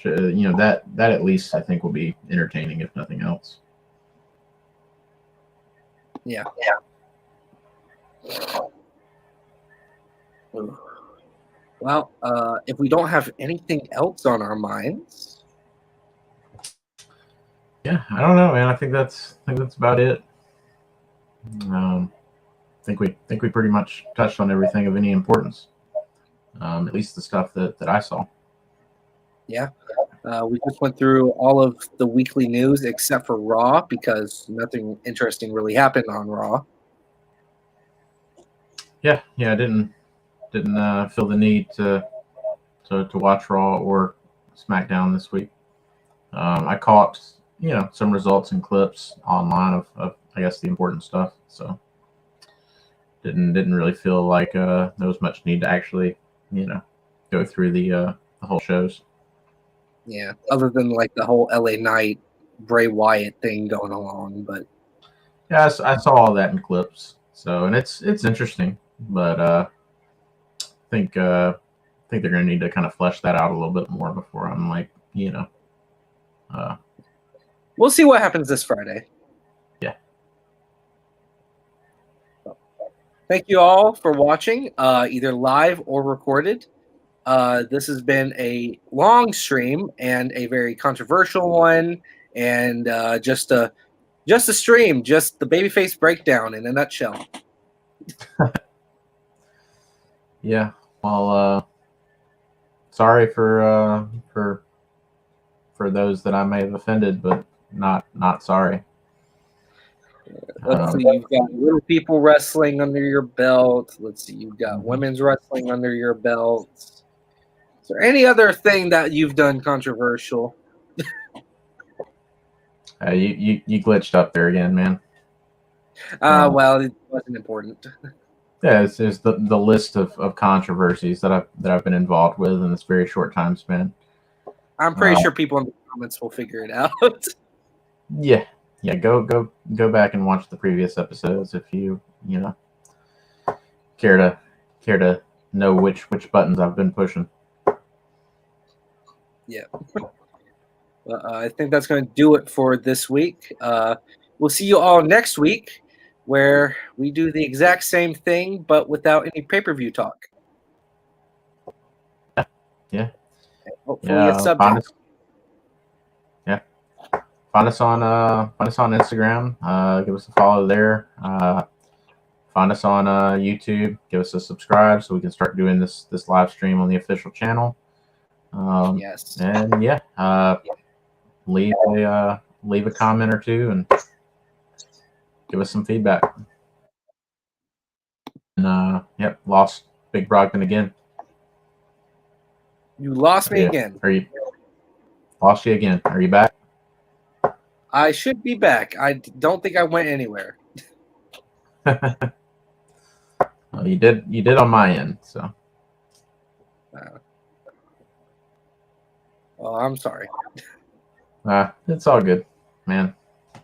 that at least I think will be entertaining, if nothing else. Yeah. Well, if we don't have anything else on our minds, yeah, I don't know, man. I think that's about it. I think we pretty much touched on everything of any importance. At least the stuff that I saw. yeah. We just went through all of the weekly news except for Raw because nothing interesting really happened on Raw. Yeah, I didn't feel the need to watch Raw or SmackDown this week. I caught some results and clips online of I guess the important stuff. So didn't really feel like there was much need to actually go through the whole shows. Yeah, other than like the whole LA Knight Bray Wyatt thing going along, but Yeah, I saw all that in clips. So and it's interesting, but think they're going to need to kind of flesh that out a little bit more before I'm like we'll see what happens this Friday. Yeah. Thank you all for watching, either live or recorded. This has been a long stream and a very controversial one, and just a stream, just the Babyface breakdown in a nutshell. Yeah. Well, sorry for those that I may have offended, but not sorry. Let's see, you've got little people wrestling under your belt. Let's see, you've got women's wrestling under your belt. Is there any other thing that you've done controversial? You glitched up there again, man. Well, it wasn't important. Yeah, it's the list of controversies that I've been involved with in this very short time span. I'm pretty sure people in the comments will figure it out. Yeah. Go back and watch the previous episodes if you care to know which buttons I've been pushing. Yeah. Well, I think that's going to do it for this week. We'll see you all next week, where we do the exact same thing but without any pay-per-view talk. Yeah. And hopefully a subject. Find us on Instagram. Give us a follow there. Find us on YouTube. Give us a subscribe so we can start doing this live stream on the official channel. Yes. And leave a comment or two and give us some feedback. And lost Big Brogdon again. You lost me again. Lost you again? Are you back? I should be back. I don't think I went anywhere. Well, you did on my end, so. Oh, I'm sorry. It's all good, man.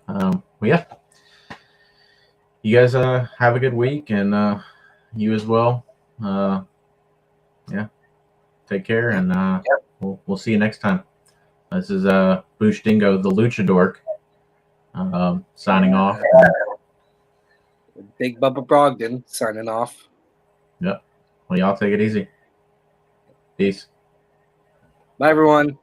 Well, yeah. You guys have a good week, and you as well. Take care, and we'll see you next time. This is Boosh Dingo, the Luchador, signing off. Big Bubba Brogdon signing off. Yep. Well, y'all take it easy. Peace. Bye, everyone.